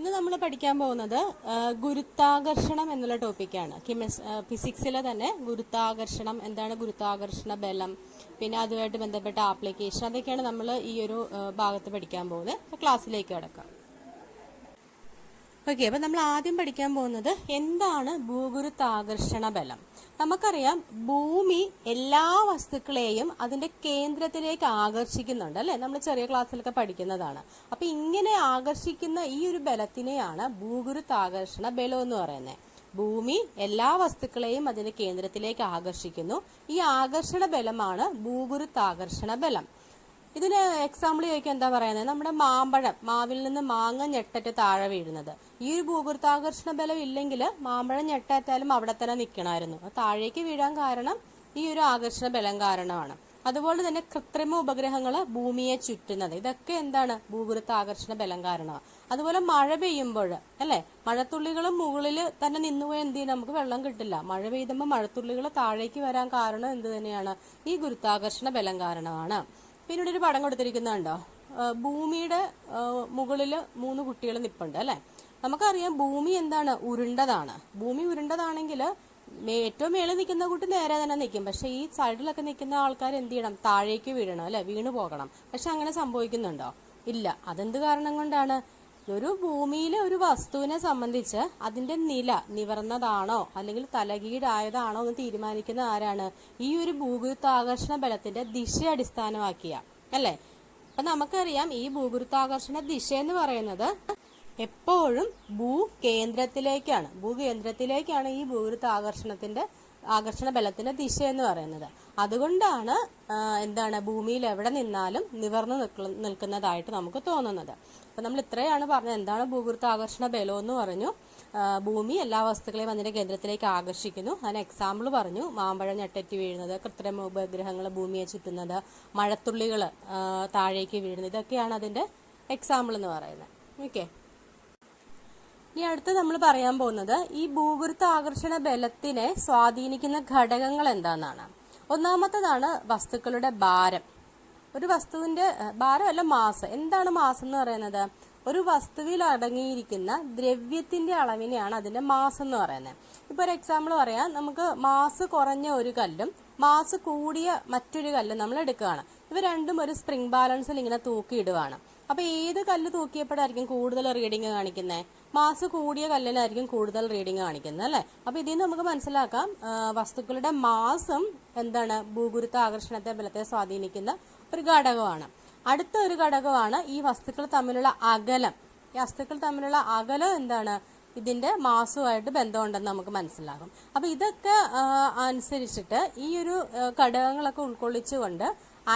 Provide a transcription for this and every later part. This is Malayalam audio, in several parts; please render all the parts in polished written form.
ഇന്ന് നമ്മൾ പഠിക്കാൻ പോകുന്നത് ഗുരുത്വാകർഷണം എന്നുള്ള ടോപ്പിക്കാണ്. ഫിസിക്സിലെ തന്നെ ഗുരുത്വാകർഷണം എന്താണ്, ഗുരുത്വാകർഷണ ബലം, പിന്നെ അതുമായിട്ട് ബന്ധപ്പെട്ട ആപ്ലിക്കേഷൻ, അതൊക്കെയാണ് നമ്മൾ ഈ ഒരു ഭാഗത്ത് പഠിക്കാൻ പോകുന്നത്. അപ്പോൾ ക്ലാസ്സിലേക്ക് കിടക്കാം. ഓക്കെ, അപ്പം നമ്മൾ ആദ്യം പഠിക്കാൻ പോകുന്നത് എന്താണ് ഭൂഗുരുത്വാകർഷണ ബലം. നമുക്കറിയാം, ഭൂമി എല്ലാ വസ്തുക്കളെയും അതിന്റെ കേന്ദ്രത്തിലേക്ക് ആകർഷിക്കുന്നുണ്ട് അല്ലെ. നമ്മൾ ചെറിയ ക്ലാസ്സിലൊക്കെ പഠിക്കുന്നതാണ്. അപ്പൊ ഇങ്ങനെ ആകർഷിക്കുന്ന ഈ ഒരു ബലത്തിനെയാണ് ഭൂഗുരുത്വാകർഷണ ബലം എന്ന് പറയുന്നത്. ഭൂമി എല്ലാ വസ്തുക്കളെയും അതിന്റെ കേന്ദ്രത്തിലേക്ക് ആകർഷിക്കുന്നു. ഈ ആകർഷണ ബലമാണ് ഭൂഗുരുത്വാകർഷണ ബലം. ഇതിന് എക്സാമ്പിൾ ചോദിക്കാൻ എന്താ പറയുന്നത്, നമ്മുടെ മാവിൽ നിന്ന് മാങ്ങ ഞെട്ടറ്റ് താഴെ വീഴുന്നത്. ഈ ഒരു ഭൂഗുരുത്വാകർഷണ ബലം ഇല്ലെങ്കിൽ മാമ്പഴം ഞെട്ടാറ്റാലും അവിടെ തന്നെ നിൽക്കണമായിരുന്നു. താഴേക്ക് വീഴാൻ കാരണം ഈ ഒരു ആകർഷണ ബലം കാരണമാണ്. അതുപോലെ തന്നെ കൃത്രിമ ഉപഗ്രഹങ്ങൾ ഭൂമിയെ ചുറ്റുന്നത്, ഇതൊക്കെ എന്താണ്, ഭൂഗുരുത്വാകർഷണ ബലം കാരണമാണ്. അതുപോലെ മഴ പെയ്യുമ്പോൾ അല്ലെ, മഴത്തുള്ളികൾ മുകളിൽ തന്നെ നിന്നുപോയി എന്ത് ചെയ്യും, നമുക്ക് വെള്ളം കിട്ടില്ല. മഴ പെയ്യുമ്പോൾ മഴത്തുള്ളികൾ താഴേക്ക് വരാൻ കാരണം എന്ത് തന്നെയാണ്, ഈ ഗുരുത്വാകർഷണ ബലം കാരണമാണ്. പിന്നീട് ഒരു പടം കൊടുത്തിരിക്കുന്നുണ്ടോ, ഭൂമിയുടെ മുകളിൽ 3 കുട്ടികൾ നിൽപ്പുണ്ട് അല്ലെ. നമുക്കറിയാം ഭൂമി എന്താണ്, ഉരുണ്ടതാണ്. ഭൂമി ഉരുണ്ടതാണെങ്കിൽ ഏറ്റവും മേളിൽ നിൽക്കുന്ന കുട്ടി നേരെ തന്നെ നിൽക്കും. പക്ഷെ ഈ സൈഡിലൊക്കെ നിൽക്കുന്ന ആൾക്കാർ എന്ത് ചെയ്യണം, താഴേക്ക് വീഴണം അല്ലെ, വീണു പോകണം. പക്ഷെ അങ്ങനെ സംഭവിക്കുന്നുണ്ടോ, ഇല്ല. അതെന്ത് കാരണം കൊണ്ടാണ്, ഒരു ഭൂമിയിലെ ഒരു വസ്തുവിനെ സംബന്ധിച്ച് അതിന്റെ നില നിവർന്നതാണോ അല്ലെങ്കിൽ തലകീഴായതാണോ എന്ന് തീരുമാനിക്കുന്ന ആരാണ്, ഈ ഒരു ഭൂഗുരുത്വാകർഷണ ബലത്തിന്റെ ദിശ അടിസ്ഥാനമാക്കിയ അല്ലെ. അപ്പൊ നമുക്കറിയാം, ഈ ഭൂഗുരുത്വാകർഷണ ദിശ എന്ന് പറയുന്നത് എപ്പോഴും ഭൂകേന്ദ്രത്തിലേക്കാണ് ഈ ആകർഷണ ബലത്തിന്റെ ദിശ എന്ന് പറയുന്നത്. അതുകൊണ്ടാണ് എന്താണ്, ഭൂമിയിൽ എവിടെ നിന്നാലും നിവർന്നു നിൽക്കുന്നതായിട്ട് നമുക്ക് തോന്നുന്നത്. അപ്പൊ നമ്മൾ ഇത്രയാണ് പറഞ്ഞത്, എന്താണ് ഭൂഗുരുത്വാകർഷണ ബലം എന്ന് പറഞ്ഞു. ഭൂമി എല്ലാ വസ്തുക്കളെയും അതിന്റെ കേന്ദ്രത്തിലേക്ക് ആകർഷിക്കുന്നു. അതിന് എക്സാമ്പിൾ പറഞ്ഞു, മാമ്പഴം ഞെട്ടറ്റ് വീഴുന്നത്, കൃത്രിമ ഉപഗ്രഹങ്ങൾ ഭൂമിയെ ചുറ്റുന്നത്, മഴത്തുള്ളികൾ താഴേക്ക് വീഴുന്നത്, ഇതൊക്കെയാണ് അതിന്റെ എക്സാമ്പിൾ എന്ന് പറയുന്നത്. ഓക്കെ, ഇനി അടുത്ത് നമ്മൾ പറയാൻ പോകുന്നത് ഈ ഭൂഗുരുത്വാകർഷണ ബലത്തിനെ സ്വാധീനിക്കുന്ന ഘടകങ്ങൾ എന്താണെന്നാണ്. ഒന്നാമത്തേതാണ് വസ്തുക്കളുടെ ഭാരം. ഒരു വസ്തുവിന്റെ ഭാരമല്ല, മാസ്. എന്താണ് മാസ് എന്ന് പറയുന്നത്, ഒരു വസ്തുവിൽ അടങ്ങിയിരിക്കുന്ന ദ്രവ്യത്തിന്റെ അളവിനെയാണ് അതിന്റെ മാസ് എന്ന് പറയുന്നത്. ഇപ്പൊ ഒരു എക്സാമ്പിൾ പറയാം, നമുക്ക് മാസ് കുറഞ്ഞ ഒരു കല്ലും മാസ് കൂടിയ മറ്റൊരു കല്ലും നമ്മൾ എടുക്കുകയാണ്. ഇവ രണ്ടും ഒരു സ്പ്രിംഗ് ബാലൻസിൽ ഇങ്ങനെ തൂക്കിയിടുകയാണ്. അപ്പൊ ഏത് കല്ല് തൂക്കിയപ്പോഴായിരിക്കും കൂടുതൽ റീഡിങ് കാണിക്കുന്നത്, മാസ് കൂടിയ കല്ലിനായിരിക്കും കൂടുതൽ റീഡിങ് കാണിക്കുന്നത് അല്ലെ. അപ്പൊ ഇതിൽ നിന്ന് നമുക്ക് മനസ്സിലാക്കാം, വസ്തുക്കളുടെ മാസും എന്താണ്, ഭൂഗുരുത്വാകർഷണത്തെ ബലത്തെ സ്വാധീനിക്കുന്ന ഒരു ഘടകമാണ്. അടുത്ത ഒരു ഘടകമാണ് ഈ വസ്തുക്കൾ തമ്മിലുള്ള അകലം. ഈ വസ്തുക്കൾ തമ്മിലുള്ള അകലം എന്താണ്, ഇതിന്റെ മാസുമായിട്ട് ബന്ധമുണ്ടെന്ന് നമുക്ക് മനസ്സിലാകും. അപ്പൊ ഇതൊക്കെ അനുസരിച്ചിട്ട് ഈ ഒരു ഘടകങ്ങളൊക്കെ ഉൾക്കൊള്ളിച്ചുകൊണ്ട്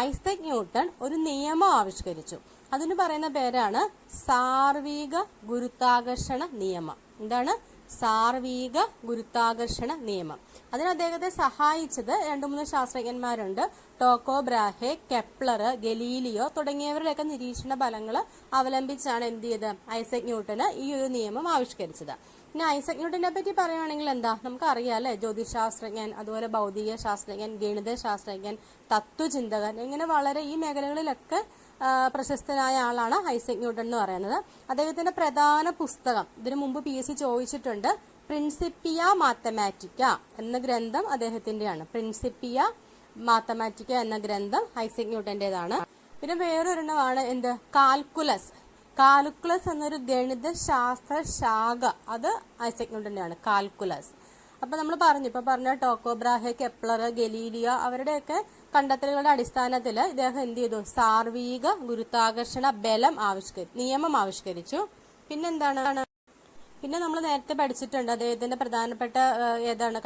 ഐസക് ന്യൂട്ടൺ ഒരു നിയമം ആവിഷ്കരിച്ചു. അതിന് പറയുന്ന പേരാണ് സാർവീക ഗുരുത്വാകർഷണ നിയമം. എന്താണ്, സാർവീക ഗുരുത്വാകർഷണ നിയമം. അതിന് അദ്ദേഹത്തെ സഹായിച്ചത് 2-3 ശാസ്ത്രജ്ഞന്മാരുണ്ട്. ടോക്കോ ബ്രാഹെ, കെപ്ലർ, ഗലീലിയോ തുടങ്ങിയവരുടെയൊക്കെ നിരീക്ഷണ ഫലങ്ങൾ അവലംബിച്ചാണ് എന്ത് ചെയ്ത് ഐസക് ന്യൂട്ടന് ഈ ഒരു നിയമം ആവിഷ്കരിച്ചത്. ഇനി ഐസക് ന്യൂട്ടനെ പറ്റി പറയുകയാണെങ്കിൽ എന്താ, നമുക്കറിയാം അല്ലെ, ജ്യോതിശാസ്ത്രജ്ഞൻ, അതുപോലെ ഭൗതിക ശാസ്ത്രജ്ഞൻ, ഗണിത ശാസ്ത്രജ്ഞൻ, തത്വചിന്തകൻ, ഇങ്ങനെ വളരെ ഈ മേഖലകളിലൊക്കെ പ്രശസ്തനായ ആളാണ് ഐസക് ന്യൂട്ടൺ എന്ന് പറയുന്നത്. അദ്ദേഹത്തിന്റെ പ്രധാന പുസ്തകം, ഇതിനു മുമ്പ് PSC ചോദിച്ചിട്ടുണ്ട്, പ്രിൻസിപ്പിയ മാത്തമാറ്റിക്ക എന്ന ഗ്രന്ഥം അദ്ദേഹത്തിന്റെയാണ്. പ്രിൻസിപ്പിയ മാത്തമാറ്റിക്ക എന്ന ഗ്രന്ഥം ഐസക് ന്യൂട്ടന്റേതാണ്. പിന്നെ വേറൊരെണ്ണമാണ് എന്ത്, കാൽക്കുലസ് എന്നൊരു ഗണിത ശാസ്ത്ര ശാഖ, അത് ഐസക് ന്യൂട്ടന്റെയാണ്, കാൽക്കുലസ്. അപ്പൊ നമ്മൾ പറഞ്ഞ ടോക്കോ ബ്രാഹെ, കെപ്ലർ, ഗലീലിയോ അവരുടെയൊക്കെ കണ്ടെത്തലുകളുടെ അടിസ്ഥാനത്തിൽ ഇദ്ദേഹം എന്ത് ചെയ്തു, സാർവീക ഗുരുത്വാകർഷണ ബലം നിയമം ആവിഷ്കരിച്ചു. പിന്നെ നമ്മൾ നേരത്തെ പഠിച്ചിട്ടുണ്ട്, അദ്ദേഹത്തിന്റെ പ്രധാനപ്പെട്ട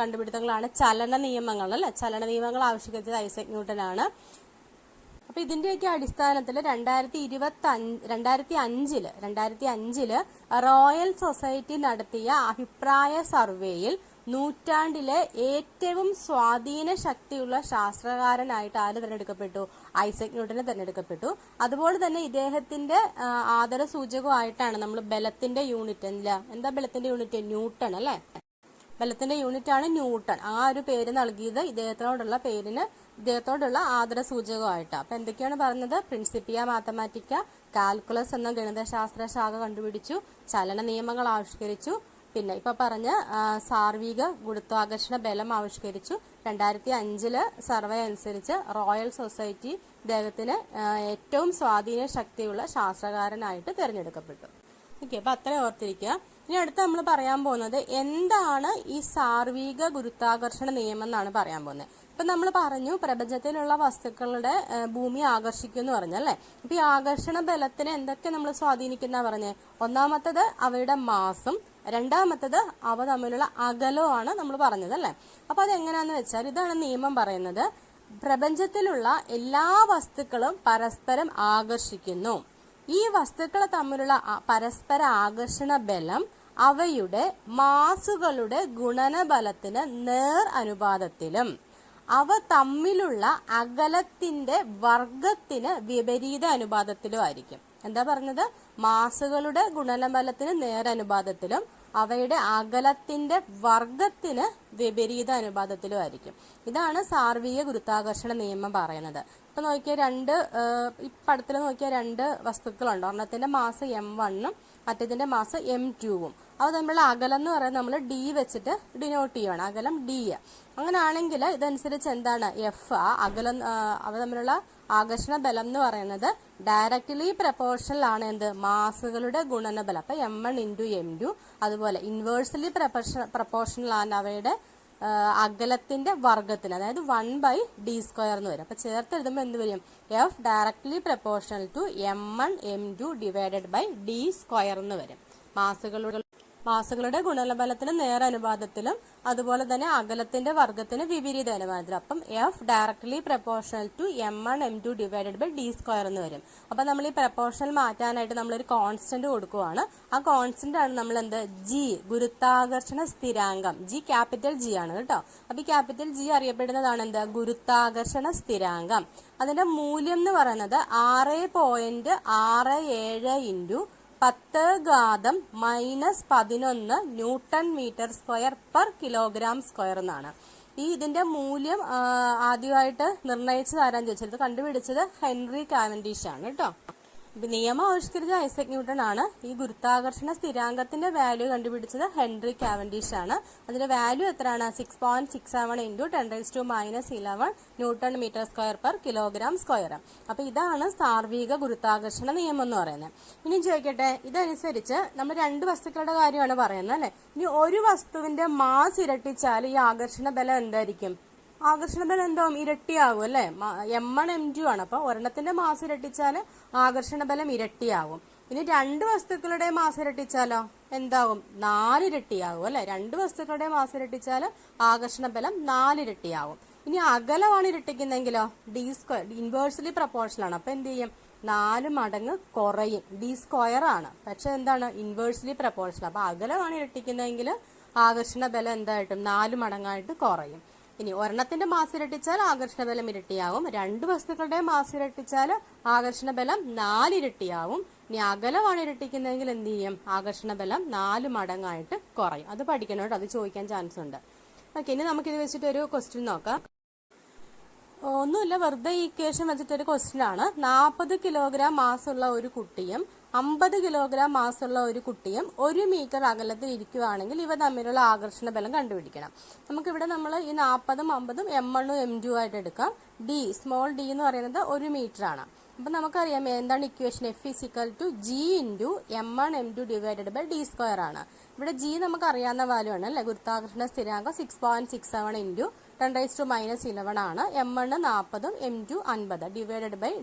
കണ്ടുപിടുത്തങ്ങളാണ് ചലന നിയമങ്ങൾ അല്ലെ. ചലന നിയമങ്ങൾ ആവിഷ്കരിച്ചത് ഐസക് ന്യൂട്ടൻ ആണ്. അപ്പൊ ഇതിന്റെയൊക്കെ അടിസ്ഥാനത്തിൽ 2005 റോയൽ സൊസൈറ്റി നടത്തിയ അഭിപ്രായ സർവേയിൽ നൂറ്റാണ്ടിലെ ഏറ്റവും സ്വാധീന ശക്തിയുള്ള ശാസ്ത്രകാരനായിട്ട് ആര് തിരഞ്ഞെടുക്കപ്പെട്ടു, ഐസക് ന്യൂട്ടനെ തിരഞ്ഞെടുക്കപ്പെട്ടു. അതുപോലെ തന്നെ ഇദ്ദേഹത്തിന്റെ ആദര സൂചകമായിട്ടാണ് നമ്മൾ ബലത്തിന്റെ യൂണിറ്റ് എന്താ ബലത്തിന്റെ യൂണിറ്റ്, ന്യൂട്ടൺ അല്ലെ. ബലത്തിന്റെ യൂണിറ്റ് ആണ് ന്യൂട്ടൺ. ആ ഒരു പേര് നൽകിയത് ഇദ്ദേഹത്തിനോടുള്ള പേരിന് ഇദ്ദേഹത്തോടുള്ള ആദര സൂചകമായിട്ട്. അപ്പൊ എന്തൊക്കെയാണ് പറഞ്ഞത്? പ്രിൻസിപ്പിയ മാത്തമാറ്റിക്ക, കാൽക്കുലസ് എന്ന ഗണിതശാസ്ത്ര ശാഖ കണ്ടുപിടിച്ചു, ചലന നിയമങ്ങൾ ആവിഷ്കരിച്ചു, പിന്നെ ഇപ്പൊ പറഞ്ഞ സാർവിക ഗുരുത്വാകർഷണ ബലം ആവിഷ്കരിച്ചു. 2005 സർവേ അനുസരിച്ച് റോയൽ സൊസൈറ്റി ഇദ്ദേഹത്തിന് ഏറ്റവും സ്വാധീന ശക്തിയുള്ള ശാസ്ത്രകാരനായിട്ട് തിരഞ്ഞെടുക്കപ്പെട്ടു. ഓക്കെ, അപ്പൊ അത്ര ഓർത്തിരിക്കുക. ഇനി അടുത്ത് നമ്മൾ പറയാൻ പോകുന്നത് എന്താണ് ഈ സാർവിക ഗുരുത്വാകർഷണ നിയമം എന്നാണ് പറയാൻ പോകുന്നത്. ഇപ്പൊ നമ്മൾ പറഞ്ഞു പ്രപഞ്ചത്തിലുള്ള വസ്തുക്കളുടെ ഭൂമി ആകർഷിക്കും എന്ന് പറഞ്ഞല്ലേ. അപ്പൊ ഈ ആകർഷണ ബലത്തിനെ എന്തൊക്കെ നമ്മൾ സ്വാധീനിക്കുന്ന പറഞ്ഞേ? ഒന്നാമത്തത് അവയുടെ മാസും, രണ്ടാമത്തത് അവ തമ്മിലുള്ള അകലവുമാണ് നമ്മൾ പറഞ്ഞത് അല്ലേ. അപ്പൊ അതെങ്ങനെയാന്ന് വെച്ചാൽ ഇതാണ് നിയമം പറയുന്നത്. പ്രപഞ്ചത്തിലുള്ള എല്ലാ വസ്തുക്കളും പരസ്പരം ആകർഷിക്കുന്നു. ഈ വസ്തുക്കൾ തമ്മിലുള്ള പരസ്പര ആകർഷണ ബലം അവയുടെ മാസുകളുടെ ഗുണനബലത്തിന് നേർ അനുപാതത്തിലും അവ തമ്മിലുള്ള അകലത്തിന്റെ വർഗത്തിന് വിപരീത അനുപാതത്തിലും ആയിരിക്കും. എന്താ പറഞ്ഞത്? മാസുകളുടെ ഗുണനബലത്തിന് നേരനുപാതത്തിലും അവയുടെ അകലത്തിന്റെ വർഗത്തിന് വിപരീത അനുപാതത്തിലും ആയിരിക്കും. ഇതാണ് സാർവിക ഗുരുത്വാകർഷണ നിയമം പറയുന്നത്. ഇപ്പൊ നോക്കിയ ഈ പടത്തിൽ നോക്കിയ രണ്ട് വസ്തുക്കളുണ്ട്. ഒരെണ്ണത്തിന്റെ മാസ് m1ഉം മറ്റേതിന്റെ മാസ് m2ഉം. അവ തമ്മിലുള്ള അകലം എന്ന് പറയുന്നത് നമ്മൾ d വെച്ചിട്ട് ഡിനോട്ട് ചെയ്യുകയാണ്. അകലം d. അങ്ങനെയാണെങ്കിൽ ഇതനുസരിച്ച് എന്താണ് എഫ് അകലം അവ തമ്മിലുള്ള ആകർഷണ ബലം എന്ന് പറയുന്നത് ഡയറക്ട്ലി പ്രപ്പോർഷണൽ ആണ് എന്ത്? മാസുകളുടെ ഗുണനബലം. അപ്പൊ m1 × m2. അതുപോലെ ഇൻവേഴ്സ്ലി പ്രപ്പോർഷണൽ ആണ് അവയുടെ അകലത്തിന്റെ വർഗത്തിന്, അതായത് 1/d² എന്ന് വരും. അപ്പൊ ചേർത്ത് എഴുതുമ്പോൾ എന്ത് വരും? F directly proportional to m1 m2 / d² എന്ന് വരും. മാസുകളുടെ ഗുണനബലത്തിന് നേരനുപാതത്തിലും അതുപോലെ തന്നെ അകലത്തിന്റെ വർഗത്തിന് വിപരീത അനുപാതത്തിലും. അപ്പം F directly proportional to m1 m2 / d² എന്ന് വരും. അപ്പൊ നമ്മൾ ഈ പ്രപ്പോർഷണൽ മാറ്റാനായിട്ട് നമ്മളൊരു കോൺസ്റ്റന്റ് കൊടുക്കുവാണ്. ആ കോൺസ്റ്റന്റ് ആണ് നമ്മൾ എന്ത്? ജി, ഗുരുത്വാകർഷണ സ്ഥിരാങ്കം. ജി ക്യാപിറ്റൽ ജി ആണ് കേട്ടോ. അപ്പൊ ഈ ക്യാപിറ്റൽ ജി അറിയപ്പെടുന്നതാണ് എന്ത്? ഗുരുത്വാകർഷണ സ്ഥിരാങ്കം. അതിന്റെ മൂല്യം എന്ന് പറയുന്നത് 6.67 × 10⁻⁻11 newton metre square per kilogram square എന്നാണ്. ഇതിന്റെ മൂല്യം ആദ്യമായിട്ട് നിർണയിച്ചത് ആരാന്ന് ചോദിച്ചത്? ഇത് കണ്ടുപിടിച്ചത് ഹെൻറി കാവൻഡിഷ് ആണ് കേട്ടോ. നിയമം ആവിഷ്കരിച്ച ഐസക് ന്യൂട്ടൺ ആണ്. ഈ ഗുരുത്വാകർഷണ സ്ഥിരാങ്കത്തിന്റെ വാല്യൂ കണ്ടുപിടിച്ചത് ഹെൻറി കാവൻഡിഷ് ആണ്. അതിന്റെ വാല്യൂ എത്രയാണ്? 6.67 × 10⁻⁻11 newton metre square per kilogram square. അപ്പൊ ഇതാണ് സാർവിക ഗുരുത്വാകർഷണ നിയമം എന്ന് പറയുന്നത്. ഇനി ചോദിക്കട്ടെ, ഇതനുസരിച്ച് നമ്മൾ രണ്ട് വസ്തുക്കളുടെ കാര്യമാണ് പറയുന്നത് അല്ലെ. ഇനി ഒരു വസ്തുവിന്റെ മാസ് ഇരട്ടിച്ചാൽ ഈ ആകർഷണ ബലം എന്തായിരിക്കും? ആകർഷണ ബലം എന്താവും? ഇരട്ടിയാവും അല്ലെ. m1 m2 ആണ്. അപ്പൊ ഒരെണ്ണത്തിന്റെ മാസ് ഇരട്ടിച്ചാൽ ആകർഷണ ബലം ഇരട്ടിയാവും. ഇനി രണ്ട് വസ്തുക്കളുടെ മാസ് ഇരട്ടിച്ചാലോ എന്താവും? 4 ഇരട്ടിയാവും അല്ലെ. രണ്ട് വസ്തുക്കളുടെ മാസ് ഇരട്ടിച്ചാൽ ആകർഷണ ബലം 4 ഇരട്ടിയാവും. ഇനി അകലമാണ് ഇരട്ടിക്കുന്നെങ്കിലോ d² ഇൻവേഴ്സ്ലി പ്രപ്പോർഷണൽ ആണ്. അപ്പൊ എന്ത് ചെയ്യും? 4 മടങ്ങ് കുറയും. d² ആണ്, പക്ഷെ എന്താണ്? Inversely proportional. അപ്പൊ അകലമാണ് ഇരട്ടിക്കുന്നതെങ്കിൽ ആകർഷണ ബലം എന്തായിട്ടും 4 മടങ്ങായിട്ട് കുറയും. ഇനി ഒരെണ്ണത്തിന്റെ മാസ് ഇരട്ടിച്ചാൽ ആകർഷണ ബലം ഇരട്ടിയാവും. രണ്ട് വസ്തുക്കളുടെ മാസ് ഇരട്ടിച്ചാൽ ആകർഷണ ബലം 4 ഇരട്ടിയാവും. ഇനി അകലമാണ് ഇരട്ടിക്കുന്നതെങ്കിൽ എന്ത് ചെയ്യും? ആകർഷണ ബലം 4 മടങ്ങായിട്ട് കുറയും. അത് പഠിക്കണം കേട്ടോ, അത് ചോദിക്കാൻ ചാൻസ് ഉണ്ട്. ഓക്കെ, ഇനി നമുക്കിത് വെച്ചിട്ട് ഒരു ക്വസ്റ്റ്യൻ നോക്കാം. ഒന്നുമില്ല, വെറുതെ ഇക്വേഷൻ വെച്ചിട്ടൊരു ക്വസ്റ്റ്യൻ ആണ്. 40 കിലോഗ്രാം മാസുള്ള ഒരു കുട്ടിയും 50 കിലോഗ്രാം മാസുള്ള ഒരു കുട്ടിയും 1 മീറ്റർ അകലത്തിൽ ഇരിക്കുകയാണെങ്കിൽ ഇവ തമ്മിലുള്ള ആകർഷണ ബലം കണ്ടുപിടിക്കണം. നമുക്കിവിടെ നമ്മൾ ഈ 40ഉം 50ഉം m1ഉം m2 ആയിട്ട് എടുക്കാം. ഡി, സ്മോൾ ഡി എന്ന് പറയുന്നത് 1 മീറ്റർ ആണ്. അപ്പൊ നമുക്കറിയാം എന്താണ് equation? F = G × m1 m2 / d² ആണ്. ഇവിടെ G നമുക്ക് അറിയാവുന്ന വാല്യൂ ആണ് അല്ലെ. ഗുരുത്വാകർഷണ സ്ഥിരാങ്കം 6.67 × 10⁻11 ആണ്. m1 40ഉം m2 50 /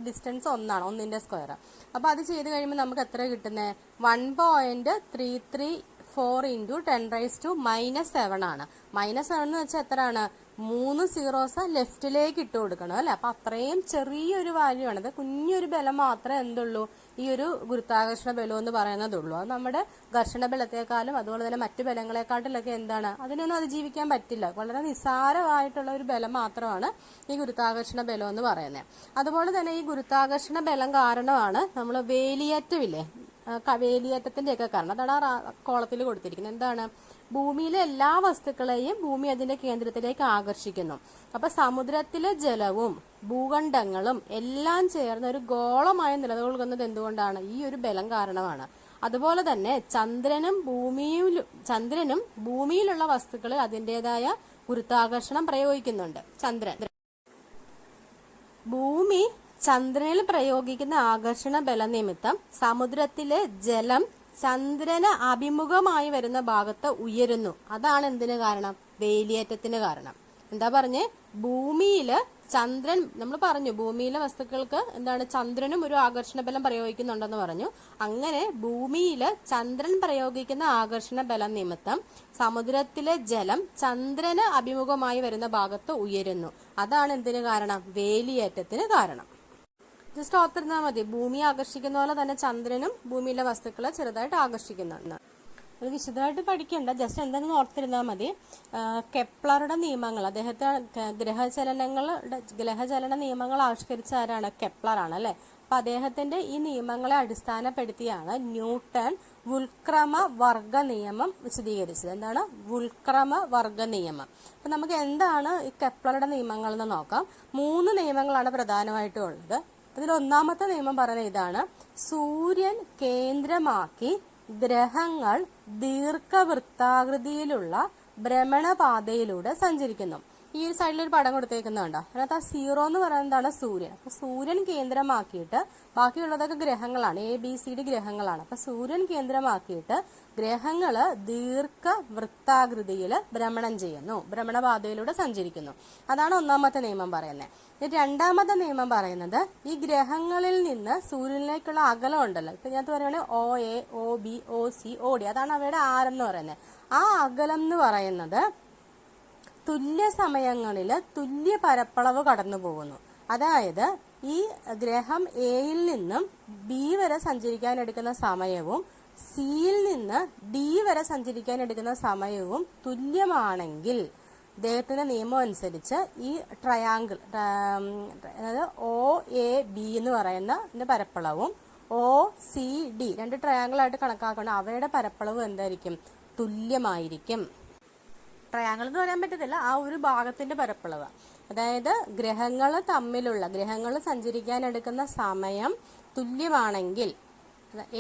ഡിസ്റ്റൻസ് 1 ആണ്, 1ന്റെ സ്ക്വയർ. അപ്പൊ അത് ചെയ്ത് കഴിയുമ്പോൾ നമുക്ക് എത്ര കിട്ടുന്നത്? 1.334 × 10⁻7 ആണ്. -7 എന്ന് വെച്ചാൽ എത്രയാണ്? 3 സീറോസ് ലെഫ്റ്റിലേക്ക് ഇട്ട് കൊടുക്കണം അല്ലെ. അപ്പൊ അത്രയും ചെറിയൊരു വാല്യൂ ആണ്. അത് കുഞ്ഞൊരു ബലം മാത്രമേ എന്തുള്ളൂ? ഈ ഒരു ഗുരുത്വാകർഷണ ബലം എന്ന് പറയുന്നതുള്ളൂ. അത് നമ്മുടെ ഘർഷണ ബലത്തെക്കാളും അതുപോലെ തന്നെ മറ്റു ബലങ്ങളെക്കാട്ടിലൊക്കെ എന്താണ്? അതിനൊന്നും അതിജീവിക്കാൻ പറ്റില്ല. വളരെ നിസ്സാരമായിട്ടുള്ള ഒരു ബലം മാത്രമാണ് ഈ ഗുരുത്വാകർഷണ ബലം എന്ന് പറയുന്നത്. അതുപോലെ തന്നെ ഈ ഗുരുത്വാകർഷണ ബലം കാരണമാണ് നമ്മൾ വേലിയേറ്റമില്ലേ, വേലിയേറ്റത്തിന്റെ ഒക്കെ കാരണം. അതാണ് ആ കോളത്തിൽ കൊടുത്തിരിക്കുന്നത്. എന്താണ്? ഭൂമിയിലെ എല്ലാ വസ്തുക്കളെയും ഭൂമി അതിന്റെ കേന്ദ്രത്തിലേക്ക് ആകർഷിക്കുന്നു. അപ്പൊ സമുദ്രത്തിലെ ജലവും ഭൂഖണ്ഡങ്ങളും എല്ലാം ചേർന്ന് ഒരു ഗോളമായി നിലകൊള്ളുന്നത് എന്തുകൊണ്ടാണ്? ഈ ഒരു ബലം കാരണമാണ്. അതുപോലെ തന്നെ ചന്ദ്രനും ഭൂമിയിലുള്ള വസ്തുക്കളിൽ അതിൻ്റെതായ ഗുരുത്വാകർഷണം പ്രയോഗിക്കുന്നുണ്ട്. ഭൂമി ചന്ദ്രനിൽ പ്രയോഗിക്കുന്ന ആകർഷണ ബലനിമിത്തം സമുദ്രത്തിലെ ജലം ചന്ദ്രന് അഭിമുഖമായി വരുന്ന ഭാഗത്ത് ഉയരുന്നു. അതാണ് എന്തിനു കാരണം? വേലിയേറ്റത്തിന് കാരണം. എന്താ പറഞ്ഞേ? ഭൂമിയില് ചന്ദ്രൻ, നമ്മൾ പറഞ്ഞു ഭൂമിയിലെ വസ്തുക്കൾക്ക് എന്താണ്, ചന്ദ്രനും ഒരു ആകർഷണ ബലം പ്രയോഗിക്കുന്നുണ്ടെന്ന് പറഞ്ഞു. അങ്ങനെ ഭൂമിയില് ചന്ദ്രൻ പ്രയോഗിക്കുന്ന ആകർഷണ ബലം നിമിത്തം സമുദ്രത്തിലെ ജലം ചന്ദ്രന് അഭിമുഖമായി വരുന്ന ഭാഗത്ത് ഉയരുന്നു. അതാണ് എന്തിനു കാരണം? വേലിയേറ്റത്തിന് കാരണം. ജസ്റ്റ് ഓർത്തിരുന്നാൽ മതി, ഭൂമി ആകർഷിക്കുന്ന പോലെ തന്നെ ചന്ദ്രനും ഭൂമിയിലെ വസ്തുക്കളെ ചെറുതായിട്ട് ആകർഷിക്കുന്നു. അത് വിശദമായിട്ട് പഠിക്കണ്ട, ജസ്റ്റ് എന്തെങ്കിലും ഓർത്തിരുന്നാൽ മതി. കെപ്ലറുടെ നിയമങ്ങൾ, അദ്ദേഹത്തെ ഗ്രഹചലന നിയമങ്ങൾ ആവിഷ്കരിച്ച ആരാണ്? കെപ്ലറാണ് അല്ലെ. അപ്പൊ അദ്ദേഹത്തിന്റെ ഈ നിയമങ്ങളെ അടിസ്ഥാനപ്പെടുത്തിയാണ് ന്യൂട്ടൺ വുൽക്രമ വർഗ നിയമം വിശദീകരിച്ചത്. എന്താണ് വുൽക്രമ വർഗ നിയമം? അപ്പൊ നമുക്ക് എന്താണ് ഈ കെപ്ലറുടെ നിയമങ്ങൾ എന്ന് നോക്കാം. 3 നിയമങ്ങളാണ് പ്രധാനമായിട്ടും ഉള്ളത്. അതിൽ ഒന്നാമത്തെ നിയമം പറയുന്നത് ഇതാണ്: സൂര്യൻ കേന്ദ്രമാക്കി ഗ്രഹങ്ങൾ ദീർഘവൃത്താകൃതിയിലുള്ള ഭ്രമണപാതയിലൂടെ സഞ്ചരിക്കുന്നു. ഈ ഒരു സൈഡിൽ ഒരു പടം കൊടുത്തേക്കുന്നുണ്ടോ? അതിനകത്ത് ആ 0 എന്ന് പറയുന്നതാണ് സൂര്യൻ. അപ്പൊ സൂര്യൻ കേന്ദ്രമാക്കിയിട്ട് ബാക്കിയുള്ളതൊക്കെ ഗ്രഹങ്ങളാണ്, ABCD ഗ്രഹങ്ങളാണ്. അപ്പൊ സൂര്യൻ കേന്ദ്രമാക്കിയിട്ട് ഗ്രഹങ്ങള് ദീർഘവൃത്താകൃതിയിൽ ഭ്രമണം ചെയ്യുന്നു, ഭ്രമണപാതയിലൂടെ സഞ്ചരിക്കുന്നു. അതാണ് ഒന്നാമത്തെ നിയമം പറയുന്നത്. രണ്ടാമത്തെ നിയമം പറയുന്നത് ഈ ഗ്രഹങ്ങളിൽ നിന്ന് സൂര്യനിലേക്കുള്ള അകലം ഉണ്ടല്ലോ. ഇപ്പൊ ഞാൻ പറയുകയാണെങ്കിൽ OA, OB, OC, OD, അതാണ് അവയുടെ ആരെന്ന് പറയുന്നത്. ആ അകലം എന്ന് പറയുന്നത് തുല്യ സമയങ്ങളിൽ തുല്യ പരപ്പളവ് കടന്നു പോകുന്നു. അതായത് ഈ ഗ്രഹം എയിൽ നിന്നും ബി വരെ സഞ്ചരിക്കാൻ എടുക്കുന്ന സമയവും സിയിൽ നിന്ന് ഡി വരെ സഞ്ചരിക്കാൻ എടുക്കുന്ന സമയവും തുല്യമാണെങ്കിൽ അദ്ദേഹത്തിന്റെ നിയമം അനുസരിച്ച് ഈ ട്രയാങ്കിൾ, അതായത് OAB എന്ന് പറയുന്ന പരപ്പളവും OCD 2 ട്രയാങ്കിളായിട്ട് കണക്കാക്കണം. അവയുടെ പരപ്പളവ് എന്തായിരിക്കും? തുല്യമായിരിക്കും. ട്രയാങ്കിൾ എന്ന് പറയാൻ പറ്റത്തില്ല, ആ ഒരു ഭാഗത്തിന്റെ പരപ്പളവ്. അതായത് ഗ്രഹങ്ങൾ സഞ്ചരിക്കാൻ എടുക്കുന്ന സമയം തുല്യമാണെങ്കിൽ,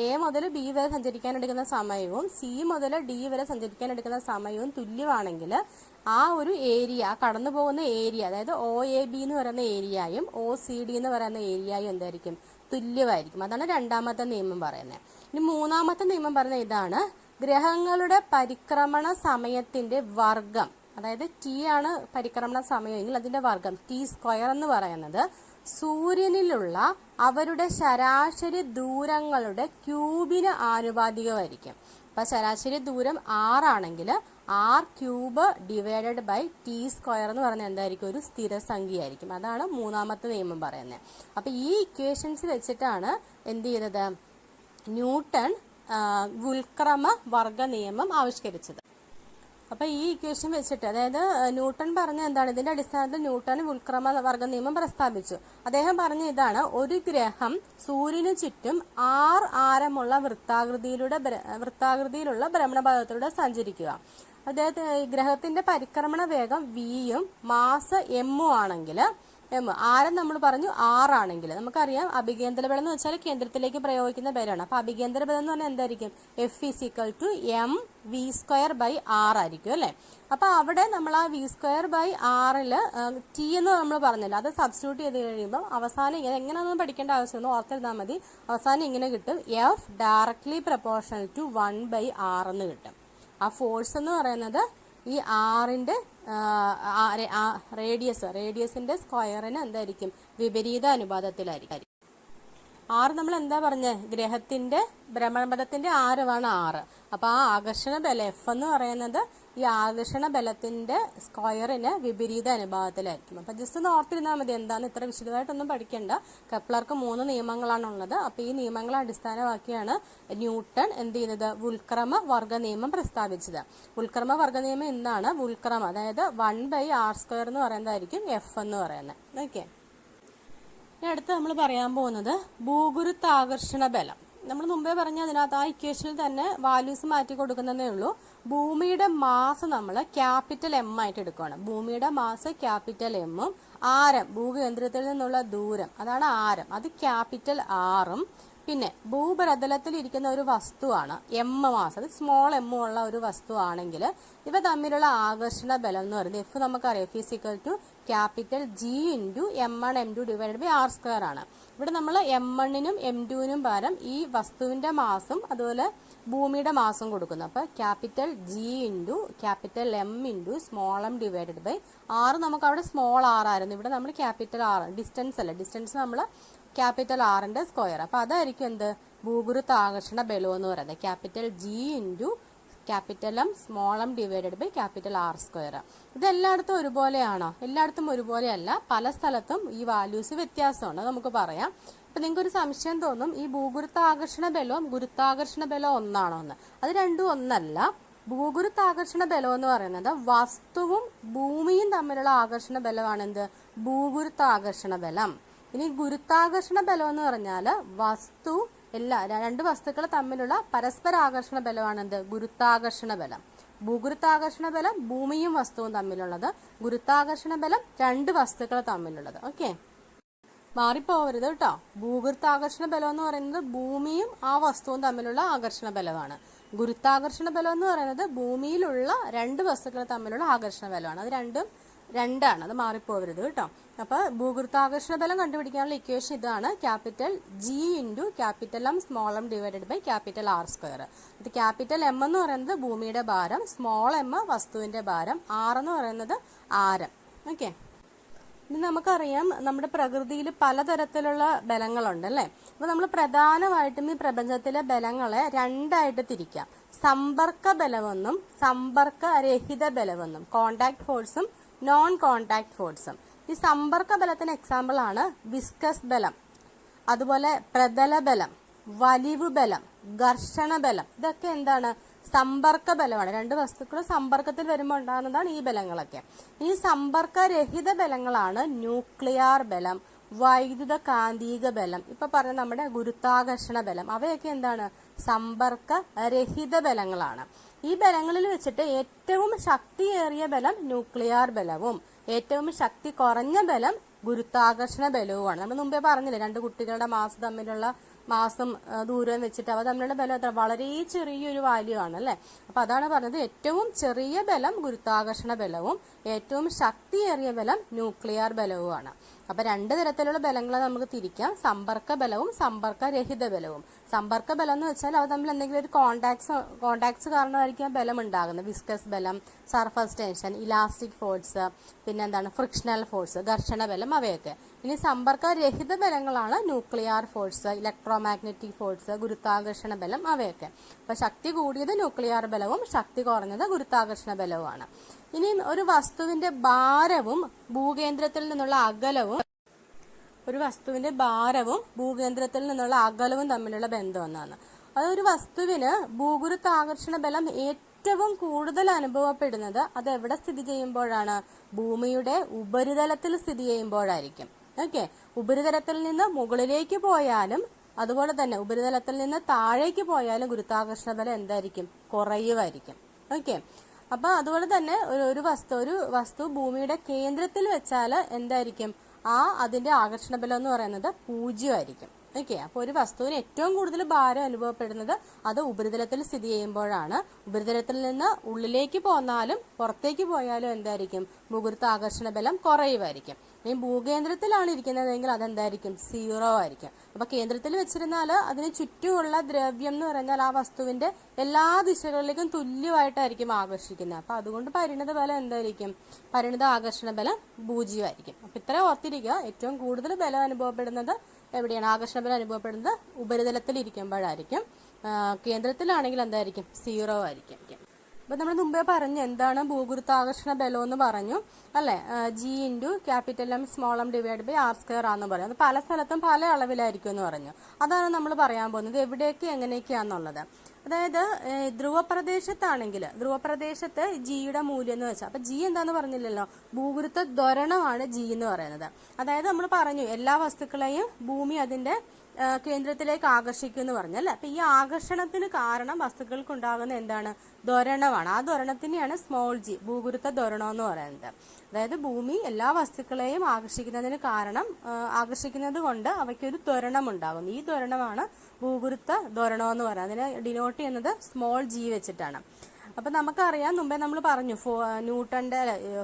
A മുതൽ B വരെ സഞ്ചരിക്കാൻ എടുക്കുന്ന സമയവും C മുതൽ D വരെ സഞ്ചരിക്കാൻ എടുക്കുന്ന സമയവും തുല്യമാണെങ്കിൽ ആ ഒരു ഏരിയ, കടന്നു പോകുന്ന ഏരിയ, അതായത് OAB എന്ന് പറയുന്ന ഏരിയയും OCD എന്ന് പറയുന്ന ഏരിയയും എന്തായിരിക്കും? തുല്യമായിരിക്കും. അതാണ് രണ്ടാമത്തെ നിയമം പറയുന്നത്. ഇനി മൂന്നാമത്തെ നിയമം പറയുന്നത് ഇതാണ്: ഗ്രഹങ്ങളുടെ പരിക്രമണ സമയത്തിന്റെ വർഗം, അതായത് T ആണ് പരിക്രമണ സമയമെങ്കിൽ അതിന്റെ വർഗം T² എന്ന് പറയുന്നത് സൂര്യനിലുള്ള അവരുടെ ശരാശരി ദൂരങ്ങളുടെ ക്യൂബിന് ആനുപാതികമായിരിക്കും. അപ്പൊ ശരാശരി ദൂരം 6 ആണെങ്കിൽ R³ ഡിവൈഡഡ് ബൈ T² എന്ന് പറഞ്ഞാൽ എന്തായിരിക്കും? ഒരു സ്ഥിരസംഖ്യയായിരിക്കും. അതാണ് മൂന്നാമത്തെ നിയമം പറയുന്നത്. അപ്പൊ ഈ ഇക്വേഷൻസ് വെച്ചിട്ടാണ് എന്ത് ചെയ്തത്? ന്യൂട്ടൺ വുൽക്രമ വർഗ നിയമം ആവിഷ്കരിച്ചത്. അപ്പൊ ഈ ഇക്വേഷൻ വെച്ചിട്ട്, അതായത് ന്യൂട്ടൺ പറഞ്ഞ എന്താണ്? ഇതിന്റെ അടിസ്ഥാനത്തിൽ ന്യൂട്ടൺ വുൽക്രമ വർഗ നിയമം പ്രസ്താവിച്ചു. അദ്ദേഹം പറഞ്ഞ ഇതാണ്: ഒരു ഗ്രഹം സൂര്യന് ചുറ്റും R ആരമുള്ള വൃത്താകൃതിയിലുള്ള ഭ്രമണപഥത്തിലൂടെ സഞ്ചരിക്കുക. ഗ്രഹത്തിന്റെ പരിക്രമണ വേഗം Vയും മാസ് M ആണെങ്കിൽ, ആരം നമ്മൾ പറഞ്ഞു 6 ആണെങ്കിൽ, നമുക്കറിയാം അഭികേന്ദ്ര ബലം എന്ന് വെച്ചാൽ കേന്ദ്രത്തിലേക്ക് പ്രയോഗിക്കുന്ന ബലമാണ്. അപ്പൊ അഭികേന്ദ്ര ബലം എന്ന് പറഞ്ഞാൽ എന്തായിരിക്കും? F = mv²/r ആയിരിക്കും അല്ലെ. അപ്പൊ അവിടെ നമ്മൾ ആ v²/r T എന്ന് നമ്മൾ പറഞ്ഞല്ലോ, അത് സബ്സ്റ്റിറ്റ്യൂട്ട് ചെയ്ത് കഴിയുമ്പോൾ അവസാനം എങ്ങനെയാണെന്ന് പഠിക്കേണ്ട ആവശ്യമൊന്നും ഓർത്തിരുന്നാൽ മതി. അവസാനം ഇങ്ങനെ കിട്ടും: F directly proportional to 1/r എന്ന് കിട്ടും. ആ ഫോഴ്സ് എന്ന് പറയുന്നത് ഈ ആറിന്റെ റേഡിയസിന്റെ സ്ക്വയറിന് എന്തായിരിക്കും? വിപരീത അനുപാതത്തിലായിരിക്കും. 6 നമ്മൾ എന്താ പറഞ്ഞത്? ഗ്രഹത്തിന്റെ ഭ്രമണപഥത്തിന്റെ ആരമാണ് 6. അപ്പൊ ആ ആകർഷണ ബലം F എന്ന് പറയുന്നത് ഈ ആകർഷണ ബലത്തിന്റെ സ്ക്വയറിന് വിപരീത അനുപാതത്തിലായിരിക്കും. അപ്പൊ ജസ്റ്റ് ഒന്ന് ഓർത്തിരുന്നാൽ മതി. എന്താണ് ഇത്ര വിശദമായിട്ടൊന്നും പഠിക്കേണ്ട. കെപ്ലർക്ക് 3 നിയമങ്ങളാണുള്ളത്. അപ്പൊ ഈ നിയമങ്ങളെ അടിസ്ഥാനമാക്കിയാണ് ന്യൂട്ടൺ എന്ത് ചെയ്യുന്നത്? വുൽക്രമ വർഗ നിയമം പ്രസ്താവിച്ചത്. വുൽക്രമ വർഗ നിയമം എന്താണ്? വുൽക്രമ, അതായത് 1/r² എന്ന് പറയുന്നതായിരിക്കും F എന്ന് പറയുന്നത്. ഓക്കെ, ഇനി അടുത്ത് നമ്മൾ പറയാൻ പോകുന്നത് ഭൂഗുരുത്വാകർഷണ ബലം. നമ്മൾ മുമ്പേ പറഞ്ഞ അതിനകത്ത് ആ ഇക്വേഷനിൽ തന്നെ വാല്യൂസ് മാറ്റി കൊടുക്കുന്നതേ ഉള്ളൂ. ഭൂമിയുടെ മാസ് നമ്മൾ ക്യാപിറ്റൽ എം ആയിട്ട് എടുക്കുകയാണ്. ഭൂമിയുടെ മാസ് ക്യാപിറ്റൽ എമ്മും ആരം ഭൂകേന്ദ്രത്തിൽ നിന്നുള്ള ദൂരം അതാണ് ആരം, അത് ക്യാപിറ്റൽ ആറും. പിന്നെ ഭൂപ്രതലത്തിൽ ഇരിക്കുന്ന ഒരു വസ്തുവാണ് എം മാസ്, അത് സ്മോൾ എം ഉള്ള ഒരു വസ്തു ആണെങ്കിൽ ഇവ തമ്മിലുള്ള ആകർഷണ ബലം എന്ന് പറയുന്നത് എഫ് നമുക്കറിയാം, F is equal to capital G into M1 M2 divided by R square ആണ്. ഇവിടെ നമ്മൾ M1നും M2നും പകരം ഈ വസ്തുവിന്റെ മാസും അതുപോലെ ഭൂമിയുടെ മാസും കൊടുക്കുന്നു. അപ്പോൾ capital G into capital M into small M divided by R. നമുക്ക് അവിടെ സ്മോൾ ആർ ആയിരുന്നു, ഇവിടെ നമ്മൾ ക്യാപിറ്റൽ ആർ, ഡിസ്റ്റൻസ് അല്ല, ഡിസ്റ്റൻസ് നമ്മൾ ക്യാപിറ്റൽ ആറിന്റെ സ്ക്വയർ. അപ്പൊ അതായിരിക്കും എന്ത് ഭൂഗുരുത്വാകർഷണ ബലം എന്ന് പറയുന്നത്, capital G into capital M small M divided by capital R square. ഇത് എല്ലായിടത്തും ഒരുപോലെയാണോ? എല്ലായിടത്തും ഒരുപോലെയല്ല, പല സ്ഥലത്തും ഈ വാല്യൂസ് വ്യത്യാസമുണ്ട്, നമുക്ക് പറയാം. ഇപ്പൊ നിങ്ങൾക്ക് ഒരു സംശയം തോന്നും, ഈ ഭൂഗുരുത്വാകർഷണ ബലവും ഗുരുത്വാകർഷണ ബലവും ഒന്നാണോ എന്ന്. അത് രണ്ടും ഒന്നല്ല. ഭൂഗുരുത്വാകർഷണ ബലം എന്ന് പറയുന്നത് വസ്തുവും ഭൂമിയും തമ്മിലുള്ള ആകർഷണ ബലമാണ് എന്ത് ഭൂഗുരുത്വാകർഷണ ബലം. ഇനി ഗുരുത്വാകർഷണ ബലം എന്ന് പറഞ്ഞാൽ വസ്തു രണ്ട് വസ്തുക്കൾ തമ്മിലുള്ള പരസ്പര ആകർഷണ ബലമാണ് എന്ത് ഗുരുത്വാകർഷണ ബലം. ഭൂഗുരുത്വാകർഷണ ബലം ഭൂമിയും വസ്തുവും തമ്മിലുള്ളത്, ഗുരുത്വാകർഷണ ബലം രണ്ട് വസ്തുക്കൾ തമ്മിലുള്ളത്. ഓക്കെ, മാറിപ്പോവരുത് കേട്ടോ. ഭൂഗുരുത്വാകർഷണ ബലം എന്ന് പറയുന്നത് ഭൂമിയും ആ വസ്തുവും തമ്മിലുള്ള ആകർഷണ ബലമാണ്. ഗുരുത്വാകർഷണ ബലം എന്ന് പറയുന്നത് ഭൂമിയിലുള്ള രണ്ട് വസ്തുക്കൾ തമ്മിലുള്ള ആകർഷണ ബലമാണ്. അത് രണ്ടാണ്, അത് മാറിപ്പോവരുത് കേട്ടോ. അപ്പൊ ഭൂഗുരുത്വാകർഷണ ബലം കണ്ടുപിടിക്കാനുള്ള ഇക്വേഷൻ ഇതാണ്, capital G into capital M small M divided by capital R square. ഇത് ക്യാപിറ്റൽ എം എന്ന് പറയുന്നത് ഭൂമിയുടെ ഭാരം, സ്മോൾ എം വസ്തുവിന്റെ ഭാരം, ആർ എന്ന് പറയുന്നത് ആരം. ഓക്കെ, ഇനി നമുക്കറിയാം നമ്മുടെ പ്രകൃതിയിൽ പലതരത്തിലുള്ള ബലങ്ങളുണ്ട് അല്ലേ. അപ്പൊ നമ്മൾ പ്രധാനമായിട്ടും ഈ പ്രപഞ്ചത്തിലെ ബലങ്ങളെ രണ്ടായിട്ട് തിരിക്കാം, സമ്പർക്ക ബലമെന്നും സമ്പർക്കരഹിത ബലമെന്നും, കോണ്ടാക്ട് ഫോഴ്സും നോൺ കോണ്ടാക്ട് ഫോഴ്സും. ഈ സമ്പർക്ക ബലത്തിന് എക്സാമ്പിൾ ആണ് വിസ്കസ് ബലം, അതുപോലെ പ്രതല ബലം, വലിവ് ബലം, ഘർഷണ ബലം. ഇതൊക്കെ എന്താണ് സമ്പർക്ക ബലമാണ്. രണ്ട് വസ്തുക്കൾ സമ്പർക്കത്തിൽ വരുമ്പോൾ ഉണ്ടാകുന്നതാണ് ഈ ബലങ്ങളൊക്കെ. ഈ സമ്പർക്കരഹിത ബലങ്ങളാണ് ന്യൂക്ലിയർ ബലം, വൈദ്യുത കാന്തിക ബലം, ഇപ്പൊ പറഞ്ഞ നമ്മുടെ ഗുരുത്വാകർഷണ ബലം. അവയൊക്കെ എന്താണ് സമ്പർക്ക രഹിത ബലങ്ങളാണ്. ഈ ബലങ്ങളിൽ വെച്ചിട്ട് ഏറ്റവും ശക്തിയേറിയ ബലം ന്യൂക്ലിയർ ബലവും ഏറ്റവും ശക്തി കുറഞ്ഞ ബലം ഗുരുത്വാകർഷണ ബലവുമാണ്. നമ്മൾ മുമ്പേ പറഞ്ഞില്ലേ, രണ്ട് കുട്ടികളുടെ മാസം ദൂരം വെച്ചിട്ട് അവ തമ്മിലുള്ള ബലം എത്ര വളരെ ചെറിയൊരു വാല്യൂ ആണ് അല്ലെ. അപ്പൊ അതാണ് പറഞ്ഞത്, ഏറ്റവും ചെറിയ ബലം ഗുരുത്വാകർഷണ ബലവും ഏറ്റവും ശക്തിയേറിയ ബലം ന്യൂക്ലിയർ ബലവുമാണ്. അപ്പൊ രണ്ട് തരത്തിലുള്ള ബലങ്ങളെ നമുക്ക് തിരിക്കാം, സമ്പർക്ക ബലവും സമ്പർക്കരഹിത ബലവും. സമ്പർക്ക ബലം എന്ന് വെച്ചാൽ അവ തമ്മിൽ എന്തെങ്കിലും ഒരു കോണ്ടാക്ട്സ് കാരണമായിരിക്കും ബലം ഉണ്ടാകുന്നത്. വിസ്കസ് ബലം, സർഫസ് ടെൻഷൻ, ഇലാസ്റ്റിക് ഫോഴ്സ്, പിന്നെ എന്താണ് ഫ്രിക്ഷണൽ ഫോഴ്സ്, ഘർഷണ ബലം, അവയൊക്കെ. ഇനി സമ്പർക്കരഹിത ബലങ്ങളാണ് ന്യൂക്ലിയർ ഫോഴ്സ്, ഇലക്ട്രോമാഗ്നറ്റിക് ഫോഴ്സ്, ഗുരുത്വാകർഷണ ബലം, അവയൊക്കെ. അപ്പൊ ശക്തി കൂടിയത് ന്യൂക്ലിയർ ബലവും ശക്തി കുറഞ്ഞത് ഗുരുത്വാകർഷണ ബലവുമാണ്. ഇനി ഒരു വസ്തുവിന്റെ ഭാരവും ഭൂകേന്ദ്രത്തിൽ നിന്നുള്ള അകലവും തമ്മിലുള്ള ബന്ധം എന്നാണ്. അതൊരു വസ്തുവിന് ഭൂഗുരുത്വാകർഷണ ബലം ഏറ്റവും കൂടുതൽ അനുഭവപ്പെടുന്നത് അത് എവിടെ സ്ഥിതി ചെയ്യുമ്പോഴാണ്? ഭൂമിയുടെ ഉപരിതലത്തിൽ സ്ഥിതി ചെയ്യുമ്പോഴായിരിക്കും. ഓക്കെ, ഉപരിതലത്തിൽ നിന്ന് മുകളിലേക്ക് പോയാലും അതുപോലെ തന്നെ ഉപരിതലത്തിൽ നിന്ന് താഴേക്ക് പോയാലും ഗുരുത്വാകർഷണ ബലം എന്തായിരിക്കും? കുറയുമായിരിക്കും. ഓക്കെ, അപ്പൊ അതുപോലെ തന്നെ ഒരു വസ്തു ഭൂമിയുടെ കേന്ദ്രത്തിൽ വെച്ചാൽ എന്തായിരിക്കും? അതിന്റെ ആകർഷണ ബലം എന്ന് പറയുന്നത് 0 ആയിരിക്കും. ഓക്കെ, അപ്പൊ ഒരു വസ്തുവിന് ഏറ്റവും കൂടുതൽ ഭാരം അനുഭവപ്പെടുന്നത് അത് ഉപരിതലത്തിൽ സ്ഥിതി ചെയ്യുമ്പോഴാണ്. ഉപരിതലത്തിൽ നിന്ന് ഉള്ളിലേക്ക് പോന്നാലും പുറത്തേക്ക് പോയാലും എന്തായിരിക്കും? ഭൂഗുരുത്വാകർഷണ ബലം കുറയുമായിരിക്കും. ഇനി ഭൂകേന്ദ്രത്തിലാണ് ഇരിക്കുന്നതെങ്കിൽ അതെന്തായിരിക്കും? 0 ആയിരിക്കും. അപ്പൊ കേന്ദ്രത്തിൽ വെച്ചിരുന്നാൽ അതിന് ചുറ്റുമുള്ള ദ്രവ്യം എന്ന് പറഞ്ഞാൽ ആ വസ്തുവിന്റെ എല്ലാ ദിശകളിലേക്കും തുല്യമായിട്ടായിരിക്കും ആകർഷിക്കുന്നത്. അപ്പൊ അതുകൊണ്ട് പരിണിത ബലം എന്തായിരിക്കും? പരിണിത ആകർഷണ ബലം 0 ആയിരിക്കും. അപ്പൊ ഇത്ര ഓർത്തിരിക്കുക, ഏറ്റവും കൂടുതൽ ബലം അനുഭവപ്പെടുന്നത് എവിടെയാണ്? ആകർഷണ ബലം അനുഭവപ്പെടുന്നത് ഉപരിതലത്തിൽ ഇരിക്കുമ്പോഴായിരിക്കും. കേന്ദ്രത്തിലാണെങ്കിൽ എന്തായിരിക്കും? 0 ആയിരിക്കും. അപ്പൊ നമ്മൾ മുമ്പേ പറഞ്ഞു എന്താണ് ഭൂഗുരുത്വാകർഷണ ബലം എന്ന് പറഞ്ഞു അല്ലെ. G into capital M small M divide by R square ആണെന്ന് പറയും. അത് പല സ്ഥലത്തും പല അളവിലായിരിക്കും എന്ന് പറഞ്ഞു. അതാണ് നമ്മൾ പറയാൻ പോകുന്നത്, എവിടെയൊക്കെ എങ്ങനെയൊക്കെയാന്നുള്ളത്. അതായത് ധ്രുവപ്രദേശത്ത് ജിയുടെ മൂല്യം എന്ന് വെച്ചാൽ, അപ്പൊ ജി എന്താന്ന് പറഞ്ഞില്ലല്ലോ, ഭൂഗുരുത്വ ത്വരണമാണ് ജി എന്ന് പറയുന്നത്. അതായത് നമ്മൾ പറഞ്ഞു എല്ലാ വസ്തുക്കളെയും ഭൂമി അതിന്റെ കേന്ദ്രത്തിലേക്ക് ആകർഷിക്കും എന്ന് പറഞ്ഞല്ലേ. അപ്പൊ ഈ ആകർഷണത്തിന് കാരണം വസ്തുക്കൾക്ക് ഉണ്ടാകുന്ന എന്താണ്? ത്വരണമാണ്. ആ ത്വരണത്തിനെയാണ് സ്മോൾ ജി, ഭൂഗുരുത്വ ത്വരണം എന്ന് പറയുന്നത്. അതായത് ഭൂമി എല്ലാ വസ്തുക്കളെയും ആകർഷിക്കുന്നതിന് കാരണം ആകർഷിക്കുന്നത് കൊണ്ട് അവയ്ക്കൊരു ത്വരണം ഉണ്ടാകുന്നു. ഈ ത്വരണമാണ് ഭൂഗുരുത്വ ത്വരണം എന്ന് പറയുന്നത്. അതിനെ ഡിനോട്ട് ചെയ്യുന്നത് സ്മോൾ ജി വെച്ചിട്ടാണ്. അപ്പൊ നമുക്കറിയാം, മുമ്പേ നമ്മൾ പറഞ്ഞു ന്യൂട്ടന്റെ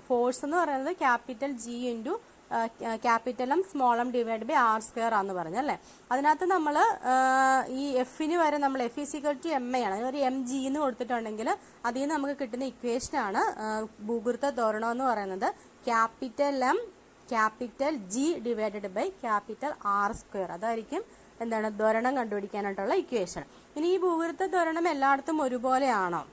ഫോഴ്സ് എന്ന് പറയുന്നത് capital G into capital M small M divide by R square ആണെന്ന് പറഞ്ഞല്ലേ. അതിനകത്ത് നമ്മൾ ഈ എഫിന് വരെ നമ്മൾ F is equal to M A ആണ്, ഒരു എം ജി എന്ന് കൊടുത്തിട്ടുണ്ടെങ്കിൽ അതിൽ നിന്ന് നമുക്ക് കിട്ടുന്ന ഇക്വേഷനാണ് ഭൂഗുരുത്വ ത്വരണം എന്ന് പറയുന്നത് capital M capital G divided by capital R square. അതായിരിക്കും എന്താണ് ത്വരണം കണ്ടുപിടിക്കാനായിട്ടുള്ള ഇക്വേഷൻ. ഇനി ഈ ഭൂഗുരുത്വ ത്വരണം എല്ലായിടത്തും ഒരുപോലെയാണോ?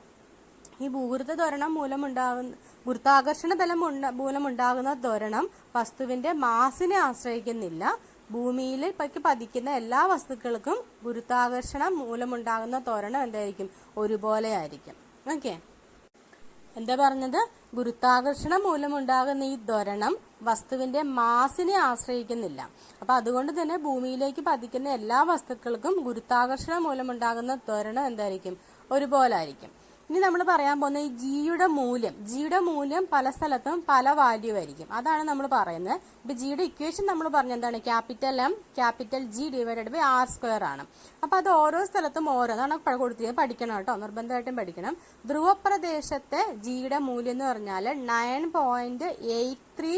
ഈ ഭൂഗുരുത്വ ത്വരണം മൂലമുണ്ടാകുന്ന ഗുരുത്വാകർഷണ ബലം മൂലമുണ്ടാകുന്ന ത്വരണം വസ്തുവിന്റെ മാസിനെ ആശ്രയിക്കുന്നില്ല. ഭൂമിയിലേക്ക് പതിക്കുന്ന എല്ലാ വസ്തുക്കൾക്കും ഗുരുത്വാകർഷണം മൂലമുണ്ടാകുന്ന ത്വരണം എന്തായിരിക്കും? ഒരുപോലെ ആയിരിക്കും. ഓക്കെ, എന്താ പറഞ്ഞത്? ഗുരുത്വാകർഷണം മൂലമുണ്ടാകുന്ന ഈ ത്വരണം വസ്തുവിന്റെ മാസിനെ ആശ്രയിക്കുന്നില്ല. അപ്പൊ അതുകൊണ്ട് തന്നെ ഭൂമിയിലേക്ക് പതിക്കുന്ന എല്ലാ വസ്തുക്കൾക്കും ഗുരുത്വാകർഷണം മൂലമുണ്ടാകുന്ന ത്വരണം എന്തായിരിക്കും? ഒരുപോലെ ആയിരിക്കും. ഇനി നമ്മൾ പറയാൻ പോകുന്ന ഈ ജിയുടെ മൂല്യം പല സ്ഥലത്തും പല വാല്യൂ ആയിരിക്കും. അതാണ് നമ്മൾ പറയുന്നത്. ഇപ്പൊ ജിയുടെ ഇക്വേഷൻ നമ്മൾ പറഞ്ഞ എന്താണ്? Capital M capital G divided by R square ആണ്. അപ്പൊ അത് ഓരോ സ്ഥലത്തും ഓരോന്നാണ് കൊടുത്തിരിക്കുന്നത്. പഠിക്കണം കേട്ടോ, നിർബന്ധമായിട്ടും പഠിക്കണം. ധ്രുവപ്രദേശത്തെ ജിയുടെ മൂല്യം എന്ന് പറഞ്ഞാൽ 9.83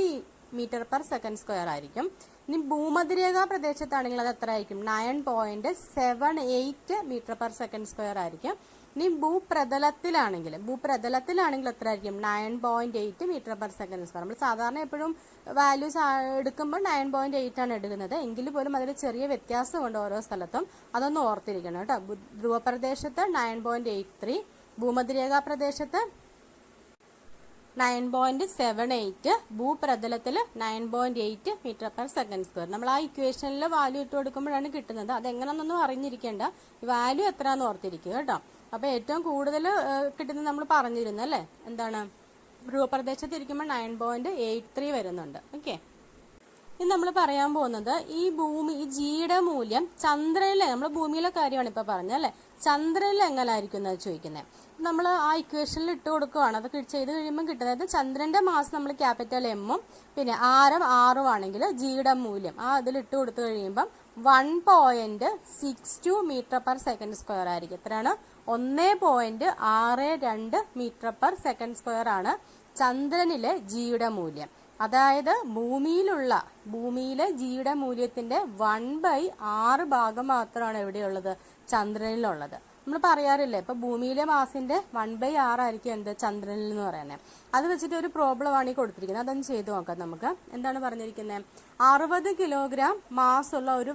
മീറ്റർ പെർ സെക്കൻഡ് സ്ക്വയർ ആയിരിക്കും. ഇനി ഭൂമധ്യരേഖാ പ്രദേശത്താണെങ്കിൽ അത് എത്ര ആയിരിക്കും? 9.78 മീറ്റർ പെർ സെക്കൻഡ് സ്ക്വയർ ആയിരിക്കും. ഇനി ഭൂപ്രതലത്തിലാണെങ്കിൽ എത്ര ആയിരിക്കും? 9.8 മീറ്റർ പെർ സെക്കൻഡ് സ്ക്വയർ. നമ്മൾ സാധാരണ എപ്പോഴും വാല്യൂസ് എടുക്കുമ്പോൾ 9.8 ആണ് എടുക്കുന്നത്. എങ്കിൽ പോലും അതിൽ ചെറിയ വ്യത്യാസമുണ്ട് ഓരോ സ്ഥലത്തും. അതൊന്ന് ഓർത്തിരിക്കണം കേട്ടോ. ധ്രുവപ്രദേശത്ത് 9.83, ഭൂമധ്യരേഖാ പ്രദേശത്ത് 9.78, ഭൂപ്രതലത്തിൽ 9.8 മീറ്റർ പെർ സെക്കൻഡ് സ്ക്വയർ. നമ്മൾ ആ ഇക്വേഷനിൽ വാല്യൂ ഇട്ട് കൊടുക്കുമ്പോഴാണ് കിട്ടുന്നത്. അതെങ്ങനെയാണെന്നൊന്നും അറിഞ്ഞിരിക്കേണ്ട, വാല്യൂ എത്രയാണെന്ന് ഓർത്തിരിക്കുക കേട്ടോ. അപ്പൊ ഏറ്റവും കൂടുതൽ കിട്ടുന്നത് നമ്മൾ പറഞ്ഞിരുന്നു അല്ലേ, എന്താണ്? ധ്രുവപ്രദേശത്ത് ഇരിക്കുമ്പോൾ 9.83 വരുന്നുണ്ട്. ഓക്കെ, ഇനി നമ്മൾ പറയാൻ പോകുന്നത് ഈ ജിയുടെ മൂല്യം ചന്ദ്രനിലെ, നമ്മൾ ഭൂമിയിലെ കാര്യമാണ് ഇപ്പൊ പറഞ്ഞല്ലേ, ചന്ദ്രനിൽ എങ്ങനായിരിക്കും എന്ന് ചോദിക്കുന്നത്. നമ്മൾ ആ ഇക്വേഷനിൽ ഇട്ട് കൊടുക്കുകയാണ്. അത് ചെയ്ത് കഴിയുമ്പോൾ കിട്ടുന്നത് ചന്ദ്രന്റെ മാസ് നമ്മൾ ക്യാപിറ്റൽ എമ്മും പിന്നെ ആരം ആറും ആണെങ്കിൽ ജിയുടെ മൂല്യം ആ അതിൽ ഇട്ട് കൊടുത്തു കഴിയുമ്പം 1.62 മീറ്റർ പെർ സെക്കൻഡ് സ്ക്വയർ ആയിരിക്കും. എത്രയാണ്? 1.62 മീറ്റർ പെർ സെക്കൻഡ് സ്ക്വയർ ആണ് ചന്ദ്രനിലെ ജിയുടെ മൂല്യം. അതായത് ഭൂമിയിലെ ജിയുടെ മൂല്യത്തിന്റെ 1/6 ഭാഗം മാത്രമാണ് എവിടെയുള്ളത്? ചന്ദ്രനിലുള്ളത്. നമ്മൾ പറയാറില്ലേ, ഇപ്പൊ ഭൂമിയിലെ മാസിന്റെ 1/6 ആയിരിക്കും എന്ത്? ചന്ദ്രനിൽ എന്ന് പറയുന്നത്. അത് വെച്ചിട്ട് ഒരു പ്രോബ്ലം ആണ് ഈ കൊടുത്തിരിക്കുന്നത്. അതൊന്ന് ചെയ്തു നോക്കാം നമുക്ക്. എന്താണ് പറഞ്ഞിരിക്കുന്നത്? 60 കിലോഗ്രാം മാസ് ഉള്ള ഒരു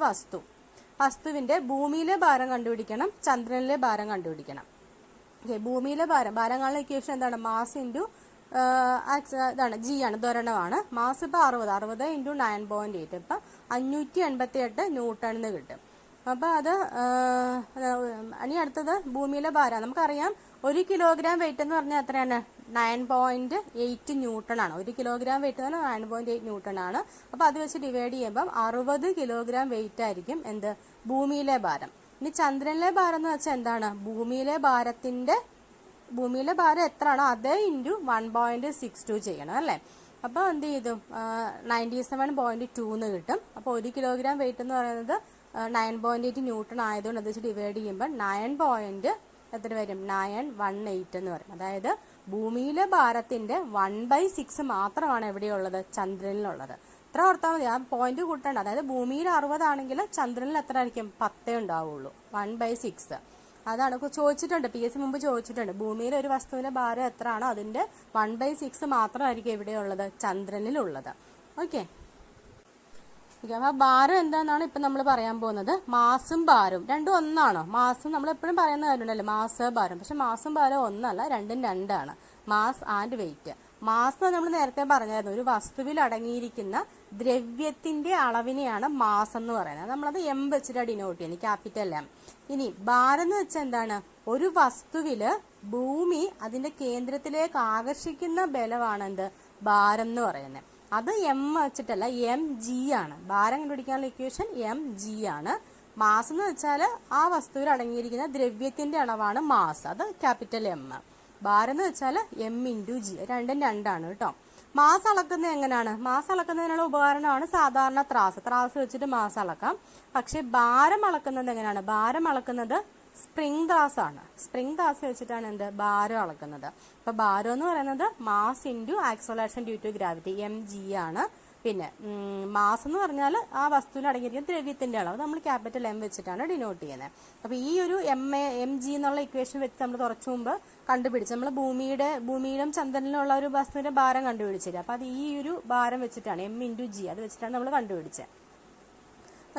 വസ്തുവിന്റെ ഭൂമിയിലെ ഭാരം കണ്ടുപിടിക്കണം, ചന്ദ്രനിലെ ഭാരം കണ്ടുപിടിക്കണം. ഓക്കെ, ഭൂമിയിലെ ഭാരങ്ങളുടെ ഇക്വേഷൻ എന്താണ്? മാസ് ഇൻറ്റു ഇതാണ് ജി ആണ്, ത്വരണമാണ്. മാസ് ഇപ്പൊ 60 ഇൻറ്റു 9.8 ഇപ്പൊ 588 ന്യൂട്ടൺ എന്ന് കിട്ടും. അപ്പൊ അത് ഇനി അടുത്തത് ഭൂമിയിലെ ഭാരം. നമുക്കറിയാം 1 കിലോഗ്രാം വെയിറ്റ് എന്ന് പറഞ്ഞാൽ എത്രയാണ്? 9.8 ന്യൂട്ടൺ ആണ്. 1 കിലോഗ്രാം വെയിറ്റ് എന്ന് പറഞ്ഞാൽ 9.8 ന്യൂട്ടൺ ആണ്. അപ്പൊ അത് വെച്ച് ഡിവൈഡ് ചെയ്യുമ്പോൾ 60 കിലോഗ്രാം വെയിറ്റ് ആയിരിക്കും എന്ത്? ഭൂമിയിലെ ഭാരം. ഇനി ചന്ദ്രനിലെ ഭാരം എന്ന് വെച്ചാൽ എന്താണ്? ഭൂമിയിലെ ഭാരം എത്രയാണോ അതേ ഇൻറ്റു 1.62 ചെയ്യണം അല്ലേ. അപ്പോൾ എന്ത് ചെയ്തു? 97.2 എന്ന് കിട്ടും. അപ്പോൾ 1 കിലോഗ്രാം വെയിറ്റ് എന്ന് പറയുന്നത് 9.8 ന്യൂട്ടൺ ആയതുകൊണ്ട് അത് വെച്ച് ഡിവൈഡ് ചെയ്യുമ്പോൾ 9.918 എന്ന് പറയും. അതായത് ഭൂമിയിലെ ഭാരത്തിന്റെ 1/6 മാത്രമാണ് എവിടെയുള്ളത്? ചന്ദ്രനിലുള്ളത്. ഇത്ര ഓർത്താൽ മതി, ആ പോയിന്റ് കൂട്ടണ്ട. അതായത് ഭൂമിയിൽ 60 ആണെങ്കിൽ ചന്ദ്രനിൽ എത്ര ആയിരിക്കും? 10 ഉണ്ടാവുള്ളൂ. 1/6 അതാണ് ചോദിച്ചിട്ടുണ്ട്, PSC മുമ്പ് ചോദിച്ചിട്ടുണ്ട്. ഭൂമിയിലെ ഒരു വസ്തുവിന്റെ ഭാരം എത്രയാണോ അതിന്റെ 1/6 മാത്രമായിരിക്കും എവിടെയുള്ളത്? ചന്ദ്രനിലുള്ളത്. ഓക്കെ, അപ്പൊ ഭാരം എന്താണെന്നാണ് ഇപ്പൊ നമ്മൾ പറയാൻ പോകുന്നത്. മാസും ഭാരവും രണ്ടും ഒന്നാണോ? മാസും നമ്മൾ എപ്പോഴും പറയുന്ന കാര്യമുണ്ടല്ലോ, മാസ് ഭാരം. പക്ഷെ മാസും ഭാരവും ഒന്നല്ല, രണ്ടും രണ്ടാണ്. Mass and wait. മാസ് നമ്മൾ നേരത്തെ പറഞ്ഞായിരുന്നു, ഒരു വസ്തുവിൽ അടങ്ങിയിരിക്കുന്ന ദ്രവ്യത്തിന്റെ അളവിനെയാണ് മാസ് എന്ന് പറയുന്നത്. നമ്മളത് എം വെച്ചിട്ട് ഡിനോട്ട് ചെയ്യുന്നത്, ക്യാപിറ്റൽ എം. ഇനി ഭാരം എന്ന് വെച്ചാൽ എന്താണ്? ഒരു വസ്തുവില് ഭൂമി അതിന്റെ കേന്ദ്രത്തിലേക്ക് ആകർഷിക്കുന്ന ബലമാണ് എന്ത്? ഭാരം എന്ന് പറയുന്നത്. അത് എം വെച്ചിട്ടല്ല, എം ജി ആണ്. ഭാരം കണ്ടുപിടിക്കാനുള്ള ഇക്വേഷൻ എം ജി ആണ്. മാസ് എന്ന് വെച്ചാൽ ആ വസ്തുവിൽ അടങ്ങിയിരിക്കുന്ന ദ്രവ്യത്തിന്റെ അളവാണ് മാസ്, അത് ക്യാപിറ്റൽ എം. ഭാരം എന്ന് വെച്ചാൽ എം ഇൻറ്റു ജി, രണ്ടും രണ്ടാണ് കേട്ടോ. മാസ് അളക്കുന്നത് എങ്ങനെയാണ്? മാസ് അളക്കുന്നതിനുള്ള ഉപകരണമാണ് സാധാരണ ത്രാസ് വെച്ചിട്ട് മാസ് അളക്കാം. പക്ഷെ ഭാരം അളക്കുന്നത് എങ്ങനെയാണ്? ഭാരം അളക്കുന്നത് സ്പ്രിംഗ് ത്രാസ് ആണ്. സ്പ്രിംഗ് ത്രാസ് വെച്ചിട്ടാണ് എന്ത് ഭാരം അളക്കുന്നത്. അപ്പൊ ഭാരം എന്ന് പറയുന്നത് mass into acceleration due to gravity, M G ആണ്. പിന്നെ മാസ് എന്ന് പറഞ്ഞാൽ ആ വസ്തുവിൽ അടങ്ങിയിരിക്കുന്ന ദ്രവ്യത്തിന്റെ അളവ് നമ്മൾ ക്യാപിറ്റൽ എം വെച്ചിട്ടാണ് ഡിനോട്ട് ചെയ്യുന്നത്. അപ്പൊ ഈ ഒരു എം ജി എന്നുള്ള ഇക്വേഷൻ വെച്ച് നമ്മൾ കുറച്ചു മുമ്പ് കണ്ടുപിടിച്ച് നമ്മൾ ഭൂമിയിലും ചന്ദ്രനിലും ഉള്ള ഒരു വസ്തുവിന്റെ ഭാരം കണ്ടുപിടിച്ചില്ല. അപ്പൊ അത് ഈ ഒരു ഭാരം വെച്ചിട്ടാണ് എം ഇൻറ്റു ജി, അത് വെച്ചിട്ടാണ് നമ്മൾ കണ്ടുപിടിച്ചത്.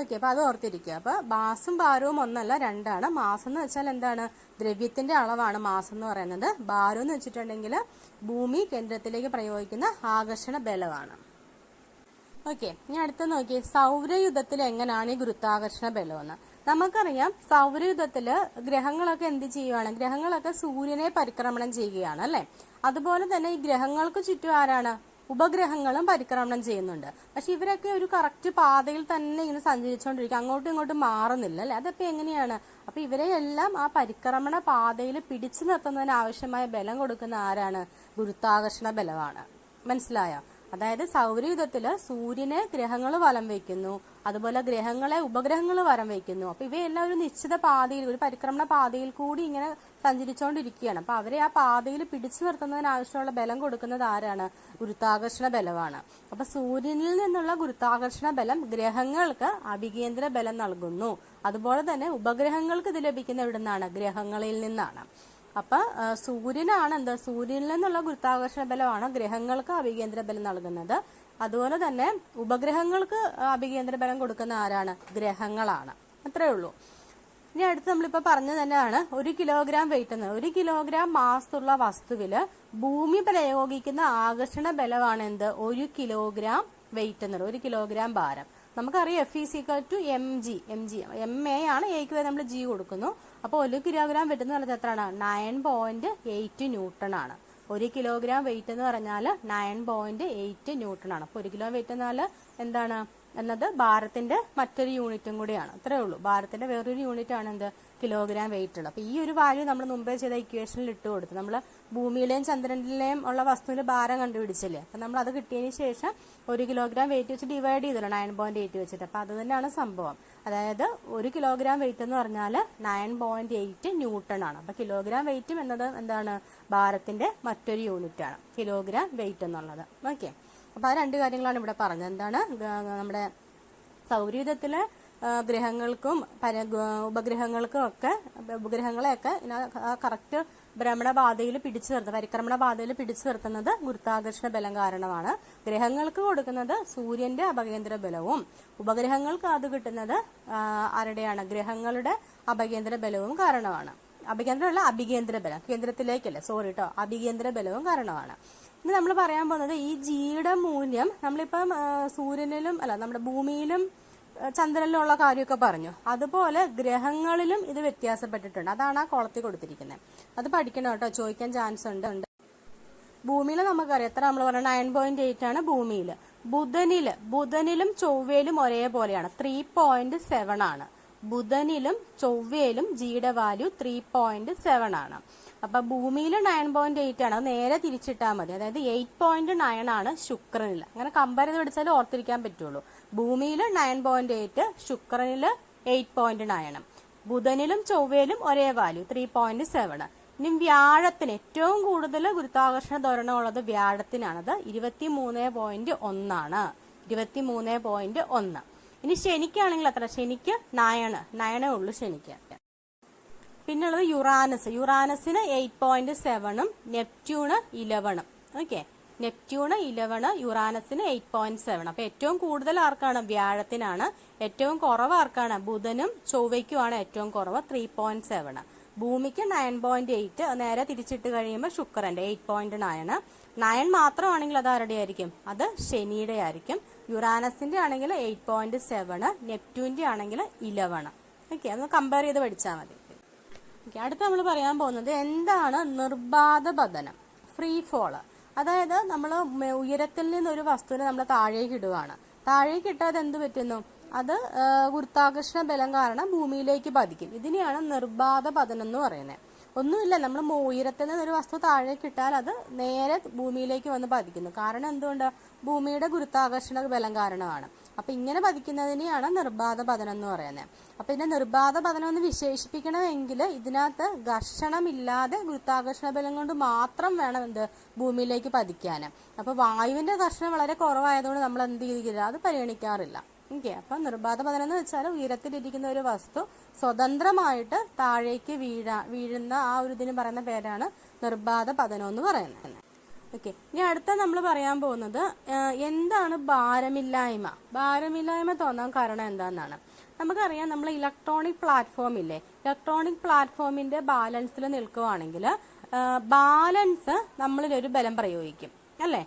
ഓക്കെ, അപ്പൊ അത് ഓർത്തിരിക്കുക. അപ്പൊ മാസും ഭാരവും ഒന്നല്ല, രണ്ടാണ്. മാസം എന്ന് വെച്ചാൽ എന്താണ്? ദ്രവ്യത്തിന്റെ അളവാണ് മാസം എന്ന് പറയുന്നത്. ഭാരം എന്ന് വെച്ചിട്ടുണ്ടെങ്കിൽ ഭൂമി കേന്ദ്രത്തിലേക്ക് പ്രയോഗിക്കുന്ന ആകർഷണ ബലമാണ്. ഓക്കെ, ഇനി അടുത്ത് നോക്കി സൗരയുധത്തിൽ എങ്ങനെയാണ് ഈ ഗുരുത്വാകർഷണ ബലമെന്ന്. നമുക്കറിയാം സൗരയുധത്തില് ഗ്രഹങ്ങളൊക്കെ എന്ത് ചെയ്യുവാണ്? ഗ്രഹങ്ങളൊക്കെ സൂര്യനെ പരിക്രമണം ചെയ്യുകയാണ് അല്ലെ. അതുപോലെ തന്നെ ഈ ഗ്രഹങ്ങൾക്ക് ചുറ്റും ആരാണ്? ഉപഗ്രഹങ്ങളും പരിക്രമണം ചെയ്യുന്നുണ്ട്. പക്ഷെ ഇവരൊക്കെ ഒരു കറക്റ്റ് പാതയിൽ തന്നെ ഇങ്ങനെ സഞ്ചരിച്ചുകൊണ്ടിരിക്കും, അങ്ങോട്ടും ഇങ്ങോട്ടും മാറുന്നില്ല അല്ലെ. അതപ്പോ എങ്ങനെയാണ്? അപ്പൊ ഇവരെ എല്ലാം ആ പരിക്രമണ പാതയിൽ പിടിച്ചു നിർത്തുന്നതിന് ആവശ്യമായ ബലം കൊടുക്കുന്ന ആരാണ്? ഗുരുത്വാകർഷണ ബലമാണ്. മനസ്സിലായോ? അതായത് സൗരയുധത്തില് സൂര്യനെ ഗ്രഹങ്ങൾ വലം വയ്ക്കുന്നു, അതുപോലെ ഗ്രഹങ്ങളെ ഉപഗ്രഹങ്ങൾ വലം വയ്ക്കുന്നു. അപ്പൊ ഇവയെല്ലാം ഒരു നിശ്ചിത പാതയിൽ, ഒരു പരിക്രമണ പാതയിൽ കൂടി ഇങ്ങനെ സഞ്ചരിച്ചുകൊണ്ടിരിക്കുകയാണ്. അപ്പൊ അവരെ ആ പാതയിൽ പിടിച്ചു നിർത്തുന്നതിന് ആവശ്യമുള്ള ബലം കൊടുക്കുന്നത് ആരാണ്? ഗുരുത്വാകർഷണ ബലമാണ്. അപ്പൊ സൂര്യനിൽ നിന്നുള്ള ഗുരുത്വാകർഷണ ബലം ഗ്രഹങ്ങൾക്ക് അഭികേന്ദ്ര ബലം നൽകുന്നു. അതുപോലെ തന്നെ ഉപഗ്രഹങ്ങൾക്ക് ഇത് ലഭിക്കുന്ന എവിടെ നിന്നാണ്? ഗ്രഹങ്ങളിൽ നിന്നാണ്. അപ്പൊ സൂര്യനാണ് എന്ത്? സൂര്യനിൽ നിന്നുള്ള ഗുരുത്വാകർഷണ ബലമാണ് ഗ്രഹങ്ങൾക്ക് അഭികേന്ദ്ര ബലം നൽകുന്നത്. അതുപോലെ തന്നെ ഉപഗ്രഹങ്ങൾക്ക് അഭികേന്ദ്ര ബലം കൊടുക്കുന്ന ആരാണ്? ഗ്രഹങ്ങളാണ്. അത്രേ ഉള്ളൂ. ഇനി അടുത്ത് നമ്മളിപ്പോ പറഞ്ഞു തന്നെയാണ് 1 കിലോഗ്രാം വെയിറ്റ് എന്ന്. 1 കിലോഗ്രാം മാസ് ഉള്ള വസ്തുവില് ഭൂമി പ്രയോഗിക്കുന്ന ആകർഷണ ബലമാണ് എന്ത്? 1 കിലോഗ്രാം വെയിറ്റ് എന്നുള്ളത്, 1 കിലോഗ്രാം ഭാരം. നമുക്കറിയാം F = mg. എം എ ആണ്, എക്ക് നമ്മൾ ജി കൊടുക്കുന്നു. അപ്പോൾ 1 കിലോഗ്രാം വെയിറ്റ് എന്ന് പറഞ്ഞാൽ എത്രയാണ്? 9.8 ന്യൂട്ടൺ ആണ്. 1 കിലോഗ്രാം വെയിറ്റ് എന്ന് പറഞ്ഞാൽ 9.8 ന്യൂട്ടൺ ആണ്. അപ്പോൾ 1 കിലോ വെയിറ്റ് എന്നാൽ എന്താണ് എന്നത് ഭാരത്തിന്റെ മറ്റൊരു യൂണിറ്റും കൂടിയാണ്. അത്രേ ഉള്ളൂ. ഭാരത്തിന്റെ വേറൊരു യൂണിറ്റ് ആണ് എന്ത്? കിലോഗ്രാം വെയിറ്റ് ഉള്ളത്. അപ്പൊ ഈ ഒരു വാല്യൂ നമ്മൾ മുമ്പേ ചെയ്ത ഇക്വേഷനിൽ ഇട്ട് കൊടുത്തു. നമ്മൾ ഭൂമിയിലെയും ചന്ദ്രനിലെയും ഉള്ള വസ്തുവിന്റെ ഭാരം കണ്ടുപിടിച്ചില്ലേ. അപ്പൊ നമ്മൾ അത് കിട്ടിയതിന് ശേഷം 1 കിലോഗ്രാം വെയിറ്റ് വെച്ച് ഡിവൈഡ് ചെയ്തല്ലോ 9.8 വെച്ചിട്ട്. അപ്പൊ അത് തന്നെയാണ് സംഭവം. അതായത് 1 കിലോഗ്രാം വെയിറ്റ് എന്ന് പറഞ്ഞാൽ 9.8 ന്യൂട്ടൺ ആണ്. അപ്പൊ കിലോഗ്രാം വെയിറ്റും എന്നത് എന്താണ്? ഭാരത്തിന്റെ മറ്റൊരു യൂണിറ്റ് ആണ് കിലോഗ്രാം വെയിറ്റ് എന്നുള്ളത്. ഓക്കെ, അപ്പൊ ആ രണ്ട് കാര്യങ്ങളാണ് ഇവിടെ പറഞ്ഞത്. എന്താണ്? നമ്മുടെ സൗരയൂഥത്തിലെ ഗ്രഹങ്ങൾക്കും ഉപഗ്രഹങ്ങൾക്കും ഒക്കെ ഉപഗ്രഹങ്ങളെയൊക്കെ കറക്റ്റ് ഭ്രമണപാതയിൽ പിടിച്ചു നിർത്തുന്നത്, പരിക്രമണ പാതയിൽ പിടിച്ചു നിർത്തുന്നത് ഗുരുത്വാകർഷണ ബലം കാരണമാണ്. ഗ്രഹങ്ങൾക്ക് കൊടുക്കുന്നത് സൂര്യന്റെ അപകേന്ദ്ര ബലവും ഉപഗ്രഹങ്ങൾക്ക് അത് കിട്ടുന്നത് ആരുടെയാണ്? ഗ്രഹങ്ങളുടെ അപകേന്ദ്ര ബലവും കാരണമാണ്. അഭികേന്ദ്രമല്ല, അഭികേന്ദ്ര ബലം, കേന്ദ്രത്തിലേക്കല്ലേ, സോറി കേട്ടോ, അഭികേന്ദ്ര ബലവും കാരണമാണ്. ഇനി നമ്മൾ പറയാൻ പോകുന്നത് ഈ ജിയുടെ മൂല്യം നമ്മളിപ്പം സൂര്യനിലും അല്ല നമ്മുടെ ഭൂമിയിലും ചന്ദ്രനിലും ഉള്ള കാര്യമൊക്കെ പറഞ്ഞു. അതുപോലെ ഗ്രഹങ്ങളിലും ഇത് വ്യത്യാസപ്പെട്ടിട്ടുണ്ട്. അതാണ് ആ കോളത്തിൽ കൊടുത്തിരിക്കുന്നത്. അത് പഠിക്കണം കേട്ടോ, ചോദിക്കാൻ ചാൻസ് ഉണ്ട്. ഭൂമിയിൽ നമുക്കറിയാം എത്ര നമ്മൾ പറഞ്ഞ 9.8 ആണ് ഭൂമിയിൽ. ബുധനിലും ചൊവ്വയിലും ഒരേപോലെയാണ്, 3.7 ആണ്. ബുധനിലും ചൊവ്വയിലും ജിയുടെ വാല്യൂ 3.7 ആണ്. അപ്പൊ ഭൂമിയിൽ 9.8 ആണ്, അത് നേരെ തിരിച്ചിട്ടാൽ മതി. അതായത് 8.9 ആണ് ശുക്രനിൽ. അങ്ങനെ കമ്പയർ ചെയ്ത് പഠിച്ചാൽ ഓർത്തിരിക്കാൻ പറ്റുള്ളൂ. ഭൂമിയിൽ 9.8, ശുക്രനിൽ 8.9. ബുധനിലും ചൊവ്വയിലും ഒരേ വാല്യൂ 3.7. ഇനി വ്യാഴത്തിന് ഏറ്റവും കൂടുതൽ ഗുരുത്വാകർഷണ ത്വരണം ഉള്ളത് വ്യാഴത്തിനാണത്, 23.1 ആണ്. 23.1. ഇനി ശനിക്കാണെങ്കിൽ അത്ര, ശനിക്ക് 9 ഉള്ളു ശനിക്ക്. പിന്നുള്ളത് യുറാനസിന് 8.7, നെപ്റ്റ്യൂണ് 11. ഓക്കെ, നെപ്റ്റ്യൂണ് 11, യുറാനസിന് 8.7. അപ്പൊ ഏറ്റവും കൂടുതൽ ആർക്കാണ്? വ്യാഴത്തിനാണ്. ഏറ്റവും കുറവ് ആർക്കാണ്? ബുധനും ചൊവ്വയ്ക്കുമാണ് ഏറ്റവും കുറവ്, 3.7. ഭൂമിക്ക് 9.8, നേരെ തിരിച്ചിട്ട് കഴിയുമ്പോൾ ശുക്രന്റെ 8.9. 9 മാത്രമാണെങ്കിൽ അത് ആരുടെ ആയിരിക്കും? അത് ശനിയുടെ ആയിരിക്കും. യുറാനസിന്റെ ആണെങ്കിൽ 8.7, നെപ്റ്റ്യൂന്റെ ആണെങ്കിൽ 11. ഓക്കെ, അതൊന്ന് കമ്പയർ ചെയ്ത് പഠിച്ചാൽ മതി. ഓക്കെ, അടുത്ത് നമ്മൾ പറയാൻ പോകുന്നത് എന്താണ് നിർബാധ പതനം, ഫ്രീ ഫോള്. അതായത് നമ്മൾ ഉയരത്തിൽ നിന്ന് ഒരു വസ്തുവിനെ നമ്മൾ താഴേക്ക് ഇടുവാണ്. താഴേക്ക് ഇട്ടാൽ എന്ത് പറ്റുന്നു? അത് ഗുരുത്വാകർഷണ ബലം കാരണം ഭൂമിയിലേക്ക് പതിക്കും. ഇതിനെയാണ് നിർബാധ പതനം എന്ന് പറയുന്നത്. ഒന്നുമില്ല, നമ്മൾ ഉയരത്തിൽ നിന്ന് ഒരു വസ്തു താഴേക്ക് ഇട്ടാൽ അത് നേരെ ഭൂമിയിലേക്ക് വന്ന് പതിക്കുന്നു. കാരണം എന്തുകൊണ്ട്? ഭൂമിയുടെ ഗുരുത്വാകർഷണ ബലം കാരണമാണ്. അപ്പൊ ഇങ്ങനെ പതിക്കുന്നതിനെയാണ് നിർബാധ പതനം എന്ന് പറയുന്നത്. അപ്പൊ ഇതിന്റെ നിർബാധ പതനം എന്ന് വിശേഷിപ്പിക്കണമെങ്കിൽ ഇതിനകത്ത് ഘർഷണമില്ലാതെ ഗുരുത്വാകർഷണ ബലം കൊണ്ട് മാത്രം വേണം എന്ത് ഭൂമിയിലേക്ക് പതിക്കാൻ. അപ്പൊ വായുവിന്റെ ഘർഷണം വളരെ കുറവായതുകൊണ്ട് നമ്മൾ എന്ത് ചെയ്തില്ല, അത് പരിഗണിക്കാറില്ല. ഓക്കെ. അപ്പൊ നിർബാധ പതനം എന്ന് വെച്ചാൽ ഉയരത്തിലിരിക്കുന്ന ഒരു വസ്തു സ്വതന്ത്രമായിട്ട് താഴേക്ക് വീഴുന്ന ആ ഒരു ഇതിന് പറയുന്ന പേരാണ് നിർബാധ പതനം എന്ന് പറയുന്നത്. ഓക്കെ. ഇനി അടുത്ത നമ്മൾ പറയാൻ പോകുന്നത് എന്താണ് ഭാരമില്ലായ്മ. ഭാരമില്ലായ്മ തോന്നാൻ കാരണം എന്താണെന്നാണ്. നമുക്കറിയാം, നമ്മൾ ഇലക്ട്രോണിക് പ്ലാറ്റ്ഫോം ഇല്ലേ, ഇലക്ട്രോണിക് പ്ലാറ്റ്ഫോമിന്റെ ബാലൻസിൽ നിൽക്കുവാണെങ്കിൽ ബാലൻസ് നമ്മളിലൊരു ബലം പ്രയോഗിക്കും അല്ലേ.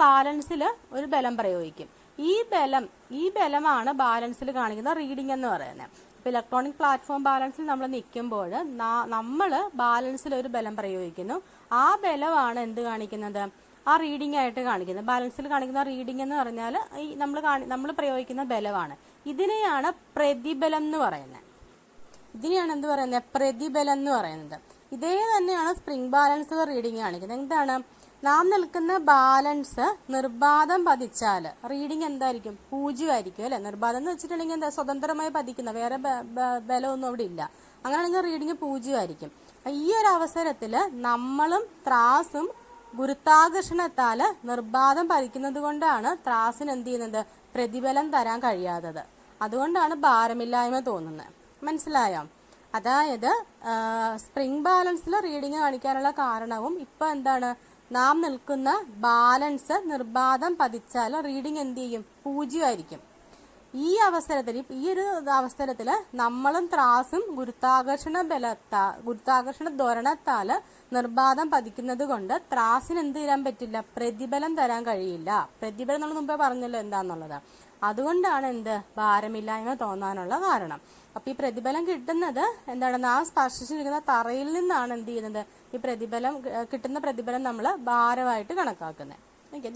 ബാലൻസിൽ ഒരു ബലം പ്രയോഗിക്കും. ഈ ബലമാണ് ബാലൻസിൽ കാണിക്കുന്ന റീഡിംഗ് എന്ന് പറയുന്നത്. ഇപ്പൊ ഇലക്ട്രോണിക് പ്ലാറ്റ്ഫോം ബാലൻസിൽ നമ്മൾ നിൽക്കുമ്പോൾ നമ്മൾ ബാലൻസിൽ ഒരു ബലം പ്രയോഗിക്കുന്നു. ആ ബലമാണ് എന്ത് കാണിക്കുന്നത്, ആ റീഡിംഗ് ആയിട്ട് കാണിക്കുന്നത്. ബാലൻസിൽ കാണിക്കുന്ന റീഡിംഗ് എന്ന് പറഞ്ഞാൽ ഈ നമ്മൾ പ്രയോഗിക്കുന്ന ബലമാണ്. ഇതിനെയാണ് പ്രതിബലം എന്ന് പറയുന്നത്. ഇതിനെയാണ് എന്ത് പറയുന്നത്, പ്രതിബലം എന്ന് പറയുന്നത്. ഇതേ തന്നെയാണ് സ്പ്രിംഗ് ബാലൻസ് റീഡിംഗ് കാണിക്കുന്നത്. എന്താണ്, നാം നിൽക്കുന്ന ബാലൻസ് നിർബാധം പതിച്ചാൽ റീഡിംഗ് എന്തായിരിക്കും, 0 ആയിരിക്കും അല്ലെ. നിർബാധം എന്ന് വെച്ചിട്ടുണ്ടെങ്കിൽ എന്താ, സ്വതന്ത്രമായി പതിക്കുന്ന, വേറെ ബലമൊന്നും അവിടെ ഇല്ല. അങ്ങനെയാണെങ്കിൽ റീഡിംഗ് 0 ആയിരിക്കും. ഈ ഒരു അവസരത്തിൽ നമ്മളും ത്രാസും ഗുരുത്വാകർഷണത്താൽ നിർബാധം പതിക്കുന്നത് കൊണ്ടാണ് ത്രാസിന് എന്ത് ചെയ്യുന്നത്, പ്രതിബലം തരാൻ കഴിയാത്തത്. അതുകൊണ്ടാണ് ഭാരമില്ലായ്മ തോന്നുന്നത്. മനസ്സിലായോ? അതായത് സ്പ്രിംഗ് ബാലൻസിൽ റീഡിംഗ് കാണിക്കാനുള്ള കാരണവും ഇപ്പൊ എന്താണ്, നാം നിൽക്കുന്ന ബാലൻസ് നിർബാധം പതിച്ചാൽ റീഡിംഗ് എന്ത് ചെയ്യും, 0 ആയിരിക്കും. ഈ ഒരു അവസരത്തിൽ നമ്മളും ത്രാസും ഗുരുത്വാകർഷണ ത്വരണത്താൽ നിർബാധം പതിക്കുന്നത് കൊണ്ട് ത്രാസിന് എന്ത് തരാൻ പറ്റില്ല, പ്രതിബലം തരാൻ കഴിയില്ല. പ്രതിബലം നമ്മൾ മുമ്പേ പറഞ്ഞല്ലോ എന്താന്നുള്ളത്. അതുകൊണ്ടാണ് എന്ത്, ഭാരമില്ലായ്മ തോന്നാനുള്ള കാരണം. അപ്പൊ ഈ പ്രതിബലം കിട്ടുന്നത് എന്താണ്, നാം സ്പർശിച്ചിരിക്കുന്ന തറയിൽ നിന്നാണ് എന്ത് ചെയ്യുന്നത്, ഈ കിട്ടുന്ന പ്രതിബലം നമ്മൾ ഭാരമായിട്ട് കണക്കാക്കുന്നത്. ഓക്കെ,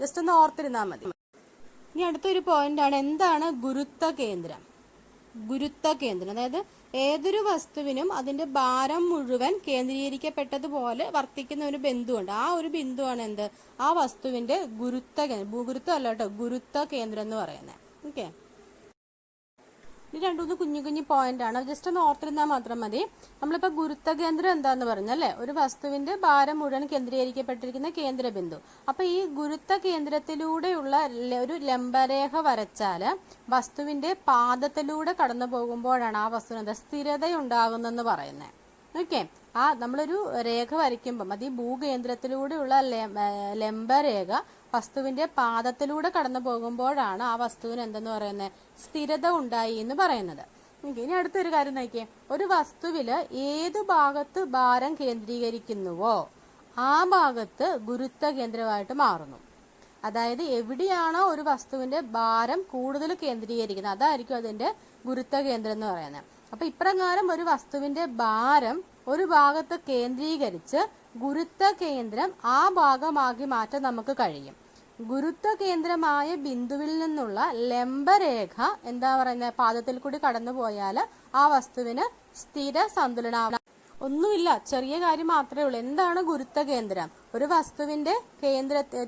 ജസ്റ്റ് ഒന്ന് ഓർത്തിരുന്നാൽ മതി. ഇനി അടുത്തൊരു പോയിന്റ് ആണ്, എന്താണ് ഗുരുത്വ കേന്ദ്രം. അതായത് ഏതൊരു വസ്തുവിനും അതിന്റെ ഭാരം മുഴുവൻ കേന്ദ്രീകരിക്കപ്പെട്ടതുപോലെ വർത്തിക്കുന്ന ഒരു ബിന്ദുവുണ്ട്. ആ ഒരു ബിന്ദുവാണ് എന്ത്, ആ വസ്തുവിന്റെ ഭൂഗുരുത്വം അല്ല കേട്ടോ, ഗുരുത്വ കേന്ദ്രം എന്ന് പറയുന്നത്. ഓക്കെ. ഇത് രണ്ടു കുഞ്ഞു പോയിന്റ് ആണ്, ജസ്റ്റ് ഒന്ന് ഓർത്തിരുന്നാൽ മാത്രം മതി. നമ്മളിപ്പോ ഗുരുത്വ കേന്ദ്രം എന്താന്ന് പറഞ്ഞല്ലേ, ഒരു വസ്തുവിന്റെ ഭാരം മുഴുവൻ കേന്ദ്രീകരിക്കപ്പെട്ടിരിക്കുന്ന കേന്ദ്രബിന്ദു. അപ്പൊ ഈ ഗുരുത്വ കേന്ദ്രത്തിലൂടെയുള്ള ഒരു ലംബരേഖ വരച്ചാല് വസ്തുവിന്റെ പാദത്തിലൂടെ കടന്നു പോകുമ്പോഴാണ് ആ വസ്തുവിന് സ്ഥിരതയുണ്ടാകുന്നെന്ന് പറയുന്നത്. ഓക്കെ. നമ്മളൊരു രേഖ വരയ്ക്കുമ്പം അത് ഈ ഭൂകേന്ദ്രത്തിലൂടെയുള്ള ലംബരേഖ വസ്തുവിന്റെ പാദത്തിലൂടെ കടന്നു പോകുമ്പോഴാണ് ആ വസ്തുവിന് എന്തെന്ന് പറയുന്നത്, സ്ഥിരത ഉണ്ടായി എന്ന് പറയുന്നത്. ഇനി അടുത്തൊരു കാര്യം നോക്കിയേ, ഒരു വസ്തുവില് ഏതു ഭാഗത്ത് ഭാരം കേന്ദ്രീകരിക്കുന്നുവോ ആ ഭാഗത്ത് ഗുരുത്വ കേന്ദ്രമായിട്ട് മാറുന്നു. അതായത് എവിടെയാണോ ഒരു വസ്തുവിന്റെ ഭാരം കൂടുതൽ കേന്ദ്രീകരിക്കുന്നത് അതായിരിക്കും അതിന്റെ ഗുരുത്വ കേന്ദ്രം എന്ന് പറയുന്നത്. അപ്പൊ ഇപ്രകാരം ഒരു വസ്തുവിന്റെ ഭാരം ഒരു ഭാഗത്ത് കേന്ദ്രീകരിച്ച് ഗുരുത്വ കേന്ദ്രം ആ ഭാഗമാക്കി മാറ്റാൻ നമുക്ക് കഴിയും. ഗുരുത്വ കേന്ദ്രമായ ബിന്ദുവിൽ നിന്നുള്ള ലംബരേഖ എന്താ പറയുന്നത്, പാദത്തിൽ കൂടി കടന്നു പോയാൽ ആ വസ്തുവിന് സ്ഥിര സന്തുലന. ഒന്നുമില്ല, ചെറിയ കാര്യം മാത്രമേ ഉള്ളൂ. എന്താണ് ഗുരുത്വ കേന്ദ്രം? ഒരു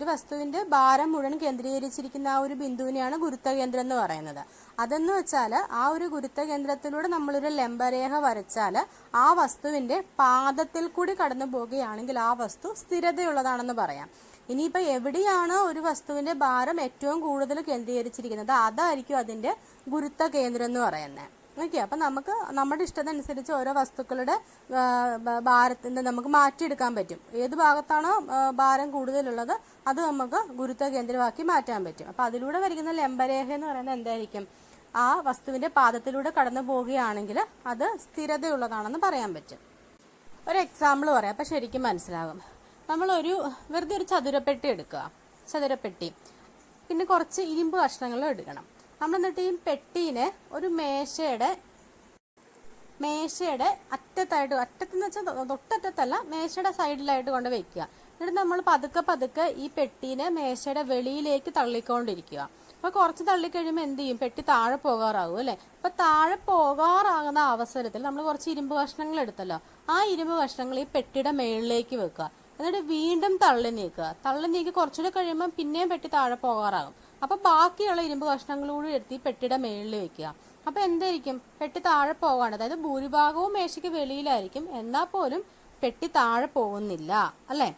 വസ്തുവിന്റെ ഭാരം മുഴുവൻ കേന്ദ്രീകരിച്ചിരിക്കുന്ന ആ ഒരു ബിന്ദുവിനെയാണ് ഗുരുത്വ കേന്ദ്രം എന്ന് പറയുന്നത്. അതെന്ന് വെച്ചാൽ ആ ഒരു ഗുരുത്വ കേന്ദ്രത്തിലൂടെ നമ്മളൊരു ലംബരേഖ വരച്ചാൽ ആ വസ്തുവിന്റെ പാദത്തിൽ കൂടി കടന്നു പോവുകയാണെങ്കിൽ ആ വസ്തു സ്ഥിരതയുള്ളതാണെന്ന് പറയാം. ഇനിയിപ്പോ എവിടെയാണോ ഒരു വസ്തുവിന്റെ ഭാരം ഏറ്റവും കൂടുതൽ കേന്ദ്രീകരിച്ചിരിക്കുന്നത് അതായിരിക്കും അതിന്റെ ഗുരുത്വ കേന്ദ്രം എന്ന് പറയുന്നത്. ഓക്കെ. അപ്പൊ നമുക്ക് നമ്മുടെ ഇഷ്ടത്തിനനുസരിച്ച് ഓരോ വസ്തുക്കളുടെ ഭാരത്തിന്റെ നമുക്ക് മാറ്റിയെടുക്കാൻ പറ്റും. ഏത് ഭാഗത്താണോ ഭാരം കൂടുതലുള്ളത് അത് നമുക്ക് ഗുരുത്വ കേന്ദ്രമാക്കി മാറ്റാൻ പറ്റും. അപ്പൊ അതിലൂടെ വരയ്ക്കുന്ന ലംബരേഖ എന്ന് പറയുന്നത് എന്തായിരിക്കും, ആ വസ്തുവിന്റെ പാദത്തിലൂടെ കടന്നു പോവുകയാണെങ്കിൽ അത് സ്ഥിരതയുള്ളതാണെന്ന് പറയാൻ പറ്റും. ഒരു എക്സാമ്പിൾ പറയാം, അപ്പൊ ശരിക്കും മനസ്സിലാകും. നമ്മളൊരു വെറുതെ ഒരു ചതുരപ്പെട്ടി എടുക്കുക, ചതുരപ്പെട്ടി, പിന്നെ കുറച്ച് ഇരുമ്പ് കഷ്ണങ്ങളും എടുക്കണം. നമ്മൾ എന്നിട്ട് ഈ പെട്ടീനെ ഒരു മേശയുടെ അറ്റത്തെന്ന് വെച്ചാൽ തൊട്ടറ്റത്തല്ല, മേശയുടെ സൈഡിലായിട്ട് കൊണ്ട് വെക്കുക. എന്നിട്ട് നമ്മൾ പതുക്കെ ഈ പെട്ടീനെ മേശയുടെ വെളിയിലേക്ക് തള്ളിക്കൊണ്ടിരിക്കുക. അപ്പോൾ കുറച്ച് തള്ളിക്കഴിയുമ്പോൾ എന്ത് ചെയ്യും, പെട്ടി താഴെ പോകാറാകും അല്ലേ. അപ്പോൾ താഴെ പോകാറാകുന്ന അവസരത്തിൽ നമ്മൾ കുറച്ച് ഇരുമ്പ് കഷ്ണങ്ങൾ എടുത്തല്ലോ, ആ ഇരുമ്പ് കഷ്ണങ്ങൾ ഈ പെട്ടിയുടെ മേളിലേക്ക് വെക്കുക. എന്നിട്ട് വീണ്ടും തള്ളി നീക്കി കുറച്ചുകൂടെ കഴിയുമ്പോൾ പിന്നെയും പെട്ടി താഴെ പോകാറാകും. അപ്പോൾ ബാക്കിയുള്ള ഇരുമ്പ് കഷ്ണങ്ങളൂടെ എടുത്ത് ഈ പെട്ടിയുടെ മേളിൽ വെക്കുക. അപ്പോൾ എന്തായിരിക്കും, പെട്ടി താഴെ പോകാണ്ട്, അതായത് ഭൂരിഭാഗവും മേശയ്ക്ക് വെളിയിലായിരിക്കും, എന്നാൽ പോലും പെട്ടി താഴെ പോകുന്നില്ല അല്ലേ.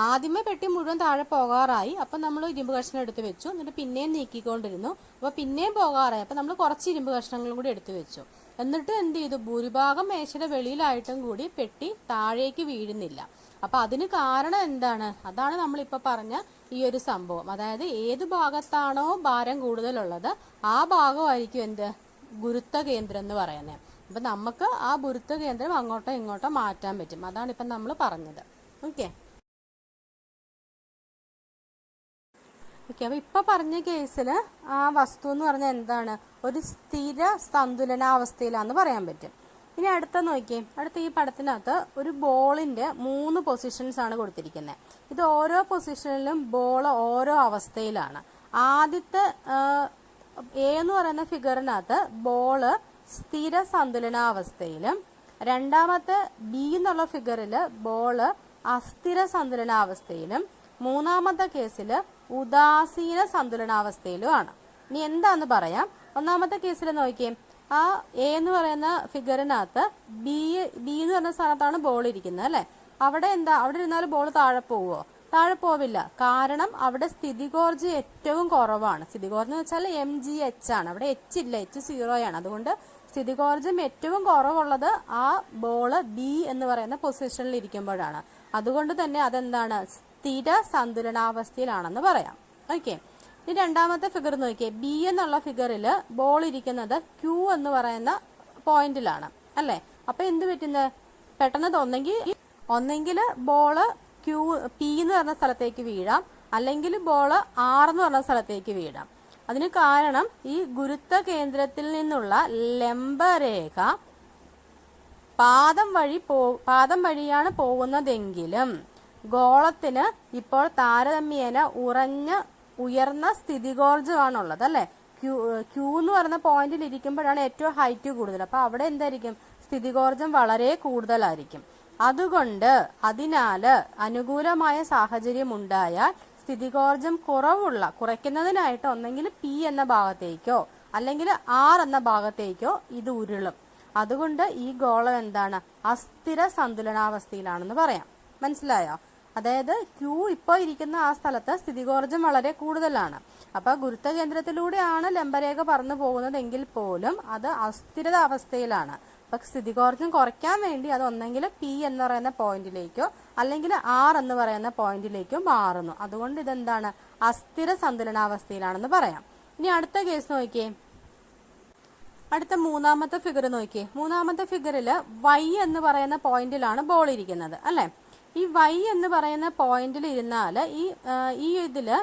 ആദ്യമേ പെട്ടി മുഴുവൻ താഴെ പോകാറായി, അപ്പം നമ്മൾ ഇരുമ്പ് കഷ്ണം എടുത്ത് വെച്ചു, എന്നിട്ട് പിന്നെയും നീക്കിക്കൊണ്ടിരുന്നു, അപ്പോൾ പിന്നെയും പോകാറായി, അപ്പം നമ്മൾ കുറച്ച് ഇരുമ്പ് കഷ്ണങ്ങളും കൂടി എടുത്തു വെച്ചു. എന്നിട്ട് എന്ത് ചെയ്തു, ഭൂരിഭാഗം മേശയുടെ വെളിയിലായിട്ടും കൂടി പെട്ടി താഴേക്ക് വീഴുന്നില്ല. അപ്പം അതിന് കാരണം എന്താണ്, അതാണ് നമ്മളിപ്പോൾ പറഞ്ഞ ഈ ഒരു സംഭവം. അതായത് ഏത് ഭാഗത്താണോ ഭാരം കൂടുതലുള്ളത് ആ ഭാഗമായിരിക്കും എന്ത്, ഗുരുത്വ കേന്ദ്രം എന്ന് പറയുന്നത്. അപ്പം നമുക്ക് ആ ഗുരുത്വ കേന്ദ്രം അങ്ങോട്ടോ ഇങ്ങോട്ടോ മാറ്റാൻ പറ്റും. അതാണ് ഇപ്പം നമ്മൾ പറഞ്ഞത്. ഓക്കെ അപ്പോൾ ഇപ്പം പറഞ്ഞ കേസിൽ ആ വസ്തു എന്ന് പറഞ്ഞാൽ എന്താണ്, ഒരു സ്ഥിര സന്തുലനാവസ്ഥയിലാണെന്ന് പറയാൻ പറ്റും. ഇനി അടുത്ത നോക്കിയേ, അടുത്ത ഈ പടത്തിനകത്ത് ഒരു ബോളിൻ്റെ 3 പൊസിഷൻസ് ആണ് കൊടുത്തിരിക്കുന്നത്. ഇത് ഓരോ പൊസിഷനിലും ബോൾ ഓരോ അവസ്ഥയിലാണ്. ആദ്യത്തെ എ എന്ന് പറയുന്ന ഫിഗറിനകത്ത് ബോള് സ്ഥിര സന്തുലനാവസ്ഥയിലും, രണ്ടാമത്തെ ബി എന്നുള്ള ഫിഗറിൽ ബോള് അസ്ഥിര സന്തുലനാവസ്ഥയിലും, മൂന്നാമത്തെ കേസിൽ ഉദാസീന സന്തുലനാവസ്ഥയിലുമാണ്. ഇനി എന്താന്ന് പറയാം. ഒന്നാമത്തെ കേസിൽ നോക്കിയേ, ആ എ എന്ന് പറയുന്ന ഫിഗറിനകത്ത് ബി എന്ന് പറയുന്ന സ്ഥാനത്താണ് ബോൾ ഇരിക്കുന്നത് അല്ലേ. അവിടെ അവിടെ ഇരുന്നാലും ബോൾ താഴെ പോവുമോ? താഴെ പോവില്ല. കാരണം അവിടെ സ്ഥിതികോർജ്ജം ഏറ്റവും കുറവാണ്. സ്ഥിതികോർജ്ജം എന്ന് വെച്ചാൽ mgh ആണ്, അവിടെ h ഇല്ല, h 0 ആണ്. അതുകൊണ്ട് സ്ഥിതികോർജ്ജം ഏറ്റവും കുറവുള്ളത് ആ ബോള് ബി എന്ന് പറയുന്ന പൊസിഷനിൽ ഇരിക്കുമ്പോഴാണ്. അതുകൊണ്ട് തന്നെ അതെന്താണ്, സ്ഥിര സന്തുലനാവസ്ഥയിലാണെന്ന് പറയാം. ഓക്കെ, ഇനി രണ്ടാമത്തെ ഫിഗർ നോക്കിയേ, ബി എന്നുള്ള ഫിഗറിൽ ബോൾ ഇരിക്കുന്നത് ക്യൂ എന്ന് പറയുന്ന പോയിന്റിലാണ് അല്ലേ. അപ്പൊ എന്ത് പറ്റുന്നത്, പെട്ടെന്ന് ഒന്നെങ്കിൽ ബോള് പി എന്ന് പറഞ്ഞ സ്ഥലത്തേക്ക് വീഴാം, അല്ലെങ്കിൽ ബോള് ആർ എന്ന് പറഞ്ഞ സ്ഥലത്തേക്ക് വീഴാം. അതിന് കാരണം ഈ ഗുരുത്വ കേന്ദ്രത്തിൽ നിന്നുള്ള ലംബരേഖ പാദം വഴിയാണ് പോകുന്നതെങ്കിലും ഗോളത്തിന് ഇപ്പോൾ താരതമ്യേന ഉയർന്ന സ്ഥിതികോർജ്ജമാണുള്ളത് അല്ലെ. ക്യൂ എന്ന് പറയുന്ന പോയിന്റിൽ ഇരിക്കുമ്പോഴാണ് ഏറ്റവും ഹൈറ്റ് കൂടുതൽ. അപ്പൊ അവിടെ എന്തായിരിക്കും, സ്ഥിതികോർജ്ജം വളരെ കൂടുതലായിരിക്കും. അതുകൊണ്ട് അതിനാല് അനുകൂലമായ സാഹചര്യം ഉണ്ടായാൽ സ്ഥിതികോർജ്ജം കുറയ്ക്കുന്നതിനായിട്ട് ഒന്നെങ്കിൽ പി എന്ന ഭാഗത്തേക്കോ അല്ലെങ്കിൽ ആർ എന്ന ഭാഗത്തേക്കോ ഇത് ഉരുളും. അതുകൊണ്ട് ഈ ഗോളം എന്താണ്, അസ്ഥിര സന്തുലനാവസ്ഥയിലാണെന്ന് പറയാം. മനസ്സിലായോ? അതായത് ക്യൂ ഇപ്പോൾ ഇരിക്കുന്ന ആ സ്ഥലത്ത് സ്ഥിതികോർജ്ജം വളരെ കൂടുതലാണ്. അപ്പൊ ഗുരുത്വ കേന്ദ്രത്തിലൂടെയാണ് ലംബരേഖ പറന്നു പോകുന്നതെങ്കിൽ പോലും അത് അസ്ഥിരത അവസ്ഥയിലാണ്. അപ്പൊ സ്ഥിതികോർജ്ജം കുറയ്ക്കാൻ വേണ്ടി അത് ഒന്നെങ്കിൽ പി എന്ന് പറയുന്ന പോയിന്റിലേക്കോ അല്ലെങ്കിൽ ആർ എന്ന് പറയുന്ന പോയിന്റിലേക്കോ മാറുന്നു. അതുകൊണ്ട് ഇതെന്താണ്, അസ്ഥിര സന്തുലനാവസ്ഥയിലാണെന്ന് പറയാം. ഇനി അടുത്ത കേസ് നോക്കിയേ, അടുത്ത മൂന്നാമത്തെ ഫിഗർ നോക്കിയേ. മൂന്നാമത്തെ ഫിഗറിൽ വൈ എന്ന് പറയുന്ന പോയിന്റിലാണ് ബോൾ ഇരിക്കുന്നത് അല്ലെ. ഈ വൈ എന്ന് പറയുന്ന പോയിന്റിൽ ഇരുന്നാൽ ഈ ഇതില്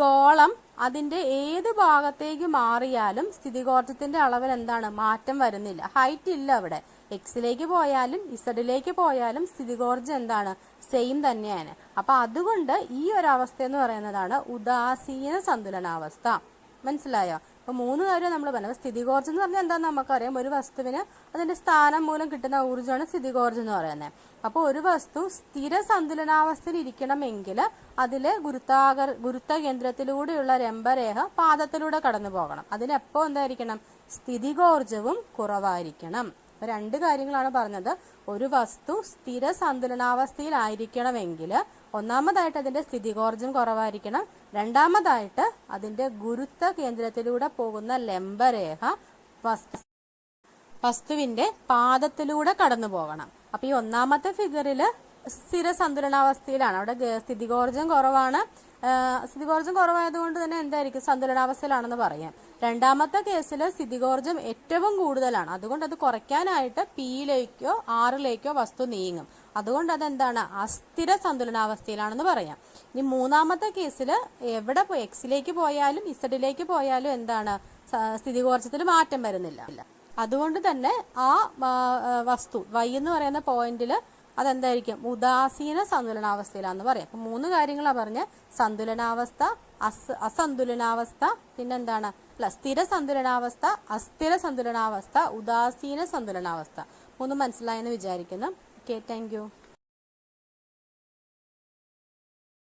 ഗോളം അതിന്റെ ഏത് ഭാഗത്തേക്ക് മാറിയാലും സ്ഥിതികോർജ്ജത്തിന്റെ അളവിൽ എന്താണ്, മാറ്റം വരുന്നില്ല. ഹൈറ്റ് ഇല്ല അവിടെ. എക്സിലേക്ക് പോയാലും ഇസഡിലേക്ക് പോയാലും സ്ഥിതികോർജ്ജം എന്താണ്, സെയിം തന്നെയാണ്. അപ്പൊ അതുകൊണ്ട് ഈ ഒരു അവസ്ഥ എന്ന് പറയുന്നതാണ് ഉദാസീന സന്തുലനാവസ്ഥ. മനസ്സിലായോ? അപ്പൊ 3 കാര്യം നമ്മൾ പറഞ്ഞത്. സ്ഥിതികോർജ്ജം എന്ന് പറഞ്ഞാൽ എന്താണെന്ന് നമുക്കറിയാം. ഒരു വസ്തുവിന് അതിന്റെ സ്ഥാനം മൂലം കിട്ടുന്ന ഊർജ്ജമാണ് സ്ഥിതികോർജ്ജം എന്ന് പറയുന്നത്. അപ്പോൾ ഒരു വസ്തു സ്ഥിര സന്തുലനാവസ്ഥയിൽ ഇരിക്കണമെങ്കിൽ അതില് ഗുരുത്വ കേന്ദ്രത്തിലൂടെയുള്ള ലംബരേഖ പാദത്തിലൂടെ കടന്നു പോകണം. അതിനെപ്പോ എന്തായിരിക്കണം, സ്ഥിതികോർജ്ജവും കുറവായിരിക്കണം. 2 കാര്യങ്ങളാണ് പറഞ്ഞത്. ഒരു വസ്തു സ്ഥിര സന്തുലനാവസ്ഥയിലായിരിക്കണമെങ്കിൽ ഒന്നാമതായിട്ട് അതിന്റെ സ്ഥിതികോർജ്ജം കുറവായിരിക്കണം, രണ്ടാമതായിട്ട് അതിന്റെ ഗുരുത്വ കേന്ദ്രത്തിലൂടെ പോകുന്ന ലംബരേഖ വസ്തുവിന്റെ പാദത്തിലൂടെ കടന്നു പോകണം. അപ്പൊ ഈ ഒന്നാമത്തെ ഫിഗറില് സ്ഥിര സന്തുലനാവസ്ഥയിലാണ്, അവിടെ സ്ഥിതികോർജ്ജം കുറവാണ്. സ്ഥിതികോർജ്ജം കുറവായതുകൊണ്ട് തന്നെ എന്തായിരിക്കും, സന്തുലനാവസ്ഥയിലാണെന്ന് പറയാം. രണ്ടാമത്തെ കേസിൽ സ്ഥിതികോർജ്ജം ഏറ്റവും കൂടുതലാണ്. അതുകൊണ്ട് അത് കുറയ്ക്കാനായിട്ട് പിയിലേക്കോ ആറിലേക്കോ വസ്തു നീങ്ങും. അതുകൊണ്ട് അതെന്താണ്, അസ്ഥിര സന്തുലനാവസ്ഥയിലാണെന്ന് പറയാം. ഇനി മൂന്നാമത്തെ കേസിൽ എവിടെ എക്സിലേക്ക് പോയാലും ഇസഡിലേക്ക് പോയാലും എന്താണ്, സ്ഥിതികോർജ്ജത്തിൽ മാറ്റം വരുന്നില്ല. അതുകൊണ്ട് തന്നെ ആ വസ്തു വൈ എന്ന് പറയുന്ന പോയിന്റിൽ അതെന്തായിരിക്കും? ഉദാസീന സന്തുലനാവസ്ഥയിലാന്ന് പറയാം. അപ്പം 3 കാര്യങ്ങളാണ് പറഞ്ഞ്: സന്തുലനാവസ്ഥ, അസന്തുലനാവസ്ഥ, പിന്നെന്താണ്? അല്ല, സ്ഥിര സന്തുലനാവസ്ഥ, അസ്ഥിര സന്തുലനാവസ്ഥ, ഉദാസീന സന്തുലനാവസ്ഥ. 3 മനസ്സിലായെന്ന് വിചാരിക്കുന്നു. Okay, thank you.